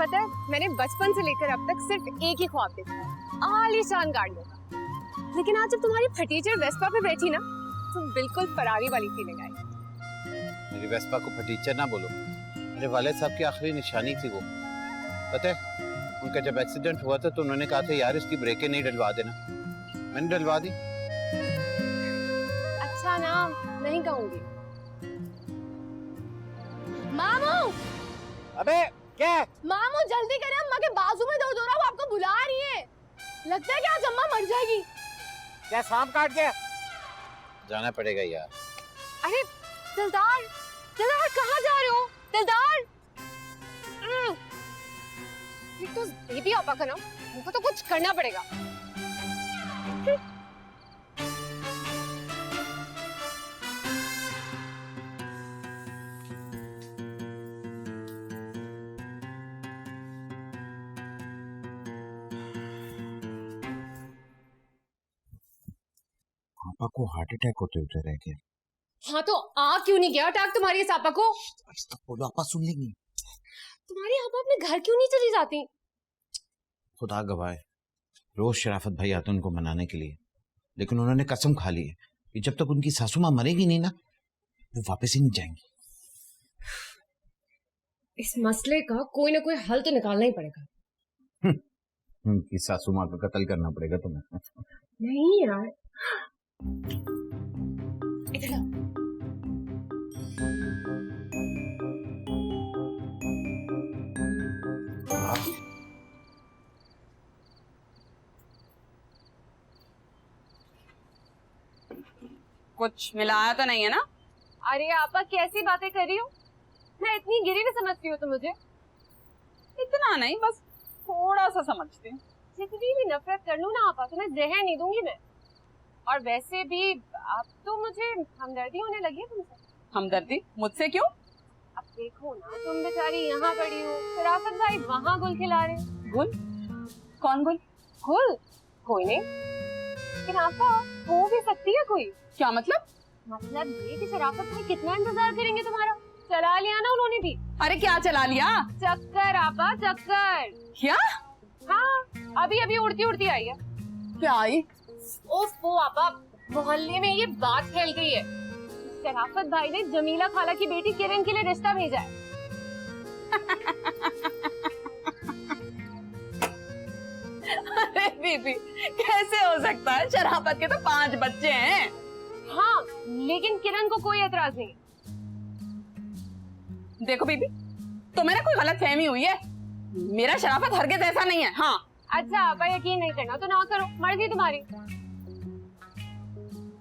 पता है मैंने बचपन से लेकर अब तक सिर्फ एक ही ख्वाब देखा है, आलीशान गाड़ियों का। लेकिन आज जब तुम्हारी फटीचर वेस्पा पे बैठी ना, तो बिल्कुल फरारी वाली फीलिंग आई। मेरी वेस्पा को फटीचर ना बोलो, मेरे वाले साहब की आखिरी निशानी थी वो। पता है उनका जब एक्सीडेंट हुआ था तो उन्होंने कहा था यार इसकी ब्रेकें नहीं डलवा देना, मैंने डलवा दी। अच्छा ना, नहीं कहूंगी। मामू, अबे क्या? मामू जल्दी करें, अम्मा के बाजू में दर्द हो रहा है, वो आपको बुला रही है। लगता है कि आज अम्मा मर जाएगी। क्या सांप काट गया? जाना पड़ेगा यार। अरे दिलदार, दिलदार कहाँ जा रहे हो? दिलदार, एक तो बेबी आपा का ना, उनको तो कुछ करना पड़ेगा। पापा को हार्ट अटैक होते होते रह गया। हाँ तो आ क्यों नहीं गया अटैक तुम्हारी इस आपा को? बोलो आपा सुन लेंगी। तुम्हारी आपा अपने घर क्यों नहीं चली जाती? खुदा गवाह है, रोज शराफत भाई आते उनको मनाने के लिए, लेकिन उन्होंने कसम खा ली है कि जब तक उनकी सासू माँ मरेगी नहीं ना, वो वापस ही नहीं जाएंगी। इस मसले का कोई ना कोई हल तो निकालना ही पड़ेगा। उनकी सासू माँ का कत्ल करना पड़ेगा तुम्हें। नहीं यार, इधर आओ। कुछ मिलाया तो नहीं है ना? अरे आपा कैसी बातें कर रही हो? मैं इतनी गिरी नहीं समझती हो तुम मुझे? इतना नहीं, बस थोड़ा सा समझती हूँ। जितनी भी नफरत कर लूं ना आपा, तुम्हें जहर नहीं दूंगी मैं। और वैसे भी अब तो मुझे हमदर्दी होने लगी है तुमसे। हमदर्दी? मुझसे क्यों? अब देखो ना, तुम बेचारी यहाँ पड़ी हो, शराफत भाई वहाँ गुल खिला रहे हैं। गुल? कौन गुल? गुल? कोई नहीं, लेकिन आपा हो भी सकती है कोई। क्या मतलब? मतलब ये कि शराफत भाई कितना इंतजार करेंगे तुम्हारा? चला लिया ना उन्होंने भी। अरे क्या चला लिया? चक्कर आपा, चक्कर। क्या? हाँ, अभी अभी उड़ती उड़ती आई है। क्या आई? ओफो आपा, मोहल्ले में ये बात फैल गई है, शराफत भाई ने जमीला खाला की बेटी किरण के लिए रिश्ता भेजा है। अरे बीबी, कैसे हो सकता है? शराफत के तो 5 बच्चे हैं। हाँ, लेकिन किरण को कोई एतराज नहीं। देखो बीबी, तुम्हें ना कोई गलत फहमी हुई है। मेरा शराफत हरगिज़ ऐसा नहीं है। हाँ। अच्छा आपा, यकीन नहीं करना तो ना करो, मर्जी तुम्हारी।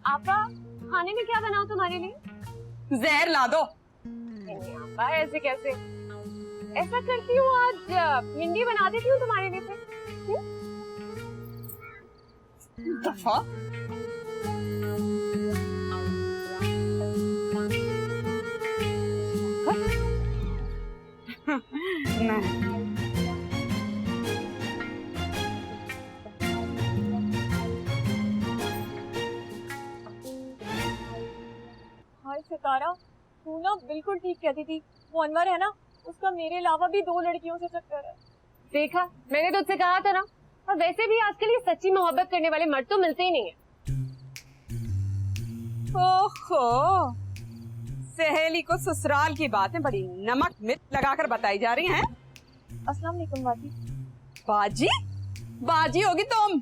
आपा, खाने में क्या बनाओ तुम्हारे लिए? जहर ला दो। नहीं आपा, ऐसे कैसे? ऐसा करती हूँ, आज भिंडी बना देती हूँ तुम्हारे लिए फिर। दफा। नहीं। हाय सितारा, तू ना बिल्कुल ठीक कहती थी। वो अनवर है ना, उसका मेरे अलावा भी 2 लड़कियों से चक्कर है। देखा, मैंने तुझसे कहा था ना। और वैसे भी आजकल ये सच्ची मोहब्बत करने वाले मर्द तो मिलते ही नहीं है। ओहो, सहेली को ससुराल की बातें बड़ी नमक मिर्च लगाकर बताई जा रही हैं। अस्सलाम वालेकुम बाजी। बाजी? बाजी होगी तुम।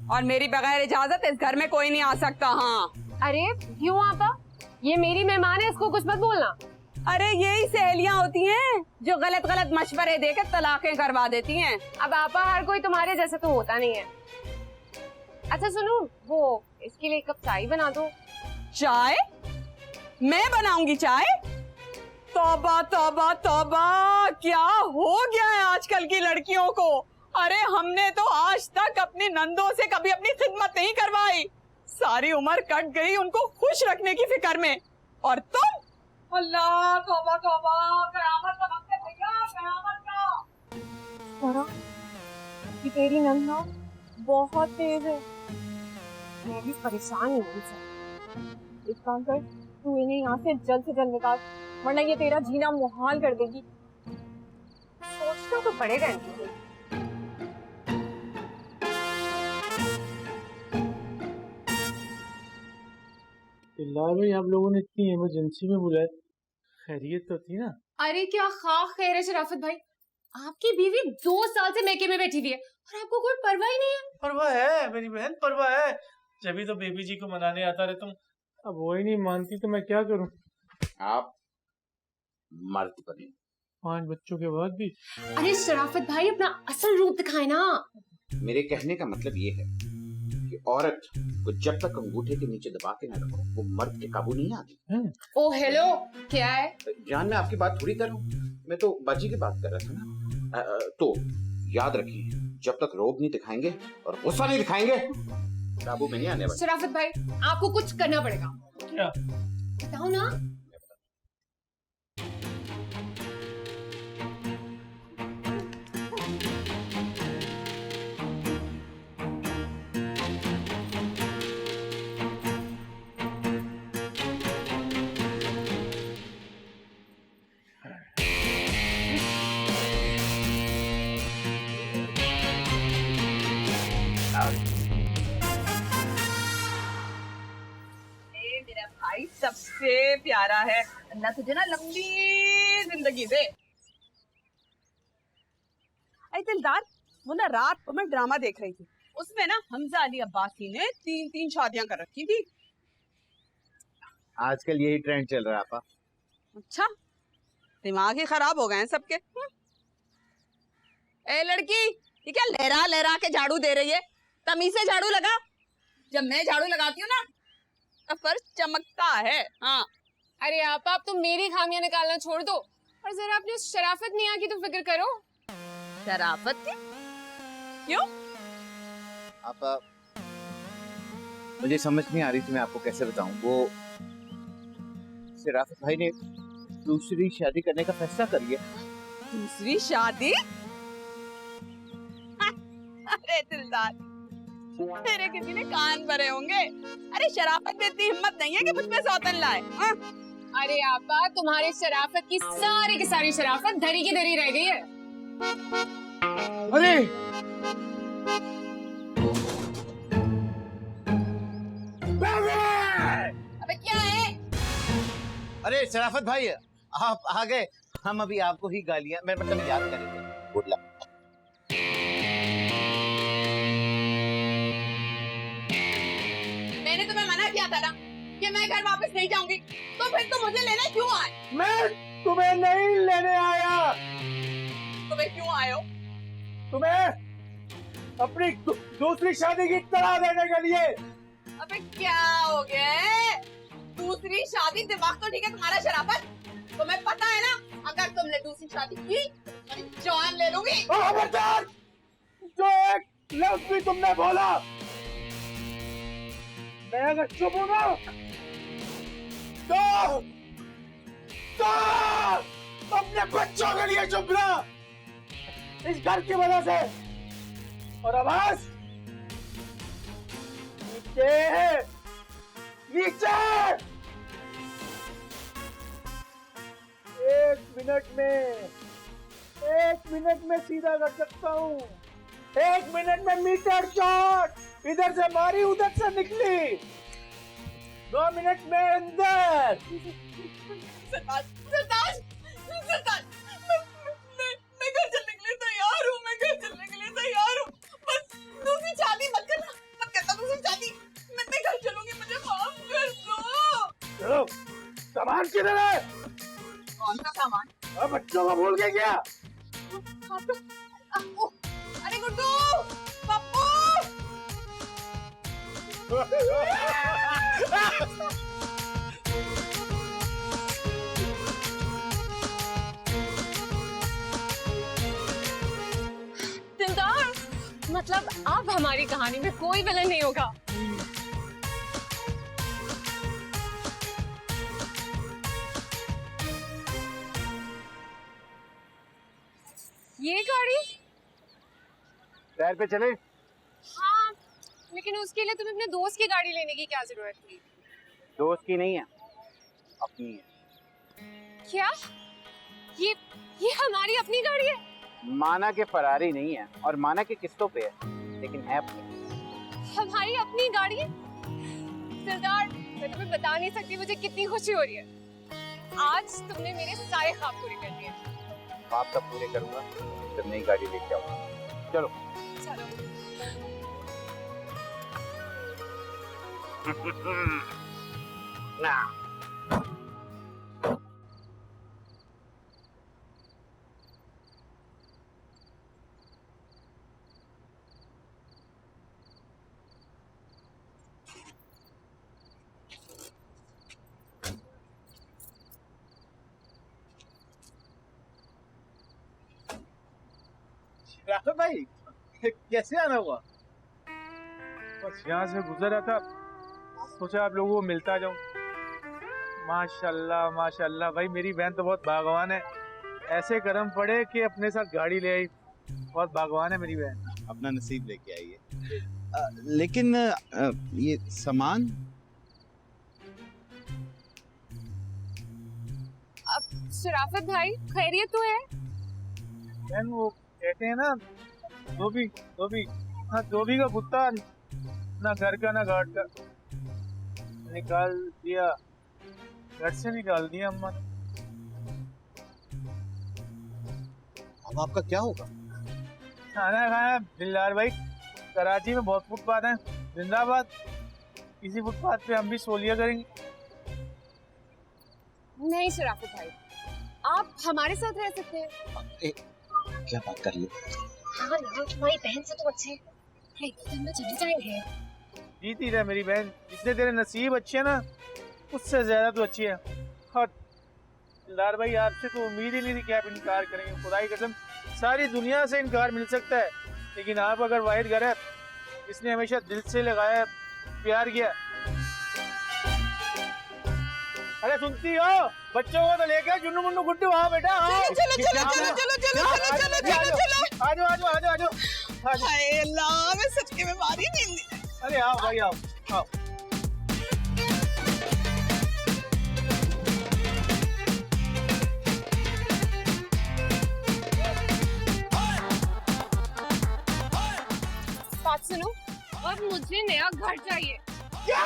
और मेरी बगैर इजाजत इस घर में कोई नहीं आ सकता। हाँ। अरे क्यों आपा? ये मेरी मेहमान है, इसको कुछ मत बोलना। अरे यही सहेलियां होती हैं जो गलत गलत मशवरे देकर तलाकें करवा देती हैं। अब आपा, हर कोई तुम्हारे जैसा तो होता नहीं है। अच्छा सुनो, वो इसके लिए 1 कप चाय बना दो। चाय? मैं बनाऊंगी चाय? तौबा तौबा तौबा, क्या हो गया है आजकल की लड़कियों को? अरे हमने तो आज तक अपनी नंदों से कभी अपनी खिदमत नहीं करवाई। सारी उम्र कट गई उनको खुश रखने की फिक्र में, और तुम? अल्लाह, तौबा तौबा, कयामत का वक्त है भैया, कयामत का। सारा, ये तेरी नंद ना बहुत तेज है। मैं भी परेशान हूँ इनसे। एक काम कर, तू इन्हें यहाँ से जल्द निकाल, वरना ये तेरा जीना मुहाल कर देगी। सोचना तो पड़ेगा इनको। लाल भाई, आप लोगों ने इतनी इमरजेंसी में बुलाया, खैरियत तो थी ना? अरे क्या खाक खैर है शराफत भाई, आपकी बीवी 2 साल से मैके में बैठी हुई है और आपको कोई परवाह ही नहीं है। परवाह है मेरी बहन, परवाह है। जब तो बेबी जी को मनाने आता रहे तुम, अब वो ही नहीं मानती तो मैं क्या करूं। आप मर्द बने 5 बच्चों के बाद भी। अरे शराफत भाई अपना असल रूप दिखाए ना। मेरे कहने का मतलब ये है कि औरत को जब तक अंगूठे के नीचे दबा के ना रखो वो मर्द के काबू नहीं आती। ओ हेलो, क्या है? जान मैं आपकी बात थोड़ी कर रहा हूँ, मैं तो बाजी की बात कर रहा था ना। तो याद रखिए, जब तक रोब नहीं दिखाएंगे और गुस्सा नहीं दिखाएंगे काबू में नहीं आने वाले। शराफत भाई आपको कुछ करना पड़ेगा। क्या? बताओ ना। मेरा भाई सबसे प्यारा है, अल्लाह तुझे ना लंबी जिंदगी दे। अरे दिलदार, वो ना रात को मैं ड्रामा देख रही थी, उसमें ना हमजा अली अब्बासी ने 3 शादियां कर रखी थी। आजकल यही ट्रेंड चल रहा है आपा। अच्छा, दिमाग ही खराब हो गए हैं सबके। ए लड़की, ये क्या लहरा लहरा के झाड़ू दे रही है? तमीज से झाड़ू लगा। जब मैं झाड़ू लगाती हूँ ना तो फर्श चमकता है। हाँ। अरे आप तो मेरी खामियां निकालना छोड़ दो और जरा अपनी शराफत निया की तो फिक्र करो। शराफत की? क्यों? आपा मुझे समझ नहीं आ रही थी, मैं आपको कैसे बताऊं। वो शराफत भाई ने दूसरी शादी करने का फैसला कर लिया। दूसरी शादी? अरे दिलदार, तेरे किसी ने कान भरे होंगे। अरे शराफत में इतनी हिम्मत नहीं है कि मुझ पे सौतन लाए। अरे आपा तुम्हारी शराफत की सारी शराफत धरी की धरी रह गई है। अरे अबे क्या है? अरे शराफत भाई आप आ गए। हम अभी आपको ही गालियां मैं मतलब याद करेंगे। Good luck. मैंने तुम्हें मना किया था ना कि मैं घर वापस नहीं जाऊंगी, तो फिर तुम मुझे लेने क्यों आए? मैं तुम्हें नहीं लेने आया। तुम्हें क्यों आए हो? तुम्हें अपनी दूसरी शादी की इत्तला देने के लिए। अबे क्या हो गया? दूसरी शादी? दिमाग तो ठीक है तुम्हारा शराफत? तुम्हें पता है ना अगर तुमने दूसरी शादी की तो तुम्हारी जान ले लूंगी। खबरदार, जो एक लफ्ज भी तुमने बोला, मैं अगर चुप हूं ना तो अपने बच्चों के लिए चुप रहा, इस घर की वजह से। और आवाज नीचे नीचे। 1 मिनट में सीधा कर सकता हूँ। 1 मिनट में मीटर शॉट, इधर से मारी उधर से निकली। 2 मिनट में अंदर। सरताज, सरताज, सरताज, मैं घर चलने के लिए तैयार हूँ। मैं घर चलने के लिए तैयार हूँ। बस दूसरी शादी मत करना, मत करना दूसरी शादी। मैं घर चलूंगी, मुझे माफ कर दो। चलो, सामान किधर है? कौन सा सामान? बच्चों को भूल गए क्या? अरे गुड्डू, पप्पू। दिलदार, मतलब अब हमारी कहानी में कोई विलन नहीं होगा। ये गाड़ी? टायर पे चले? हाँ, लेकिन उसके लिए तुम्हें अपने दोस्त की गाड़ी लेने की क्या जरूरत थी? दोस्त की नहीं है, अपनी है। क्या? ये हमारी अपनी गाड़ी है? माना के फरारी नहीं है और माना के किस्तों पे है, लेकिन है अपनी। हमारी अपनी गाड़ी है? सरदार, मैं तुम्हें बता नहीं सकती मुझे कितनी खुशी हो रही है। आज तुमने मेरे सारे ख्वाब पूरे कर दिए। ख्वाब सब पूरे करूंगा, जब नई गाड़ी लेके आऊंगा। चलो। ना। राघव भाई कैसे आना हुआ? बस यहाँ से गुजर रहा था, सोचा आप लोगों को मिलता जाऊं। माशाल्लाह माशाल्लाह भाई, मेरी बहन तो बहुत भागवान है, ऐसे कर्म पड़े कि अपने साथ गाड़ी ले आई। बहुत भागवान है मेरी बहन। अपना नसीब लेके आई है। लेकिन ये सामान अब शराफत भाई खैरियत तो है? बहन वो कहते हैं ना, धोबी धोबी का कुत्ता, ना घर का ना घाट का। निकाल दिया, घर से निकाल दिया अम्मा ने। अब आपका क्या होगा? खाना खाया दिलदार भाई, कराची में बहुत फुटपाथ हैं, जिंदाबाद। इसी फुटपाथ पे हम भी सो लिया करेंगे। नहीं शराफत भाई, आप हमारे साथ रह सकते हैं। क्या बात कर ली? हाँ तुम्हारी बहन से तो अच्छे में चले जाएंगे। जीती रहे मेरी बहन, जितने तेरे नसीब अच्छे हैं ना, उससे ज्यादा तो अच्छी है। और दिलदार भाई, आपसे तो उम्मीद ही नहीं थी कि आप इनकार करेंगे। खुदा की कसम, सारी दुनिया से इनकार मिल सकता है, लेकिन आप अगर वाहिद घर है इसने हमेशा दिल से लगाया, प्यार किया। अरे सुनती हो, बच्चों को तो लेकर जुन्नू मुन्नू गुड्डू, हाँ बेटा आओ। चलो चलो चलो चलो चलो चलो चलो चलो चलो। आजो आजो आजो आजो। हाय अल्लाह, मैं सच के में मारी नहीं। अरे आओ भाई आओ आओ। बात सुनो, अब मुझे नया घर चाहिए। क्या?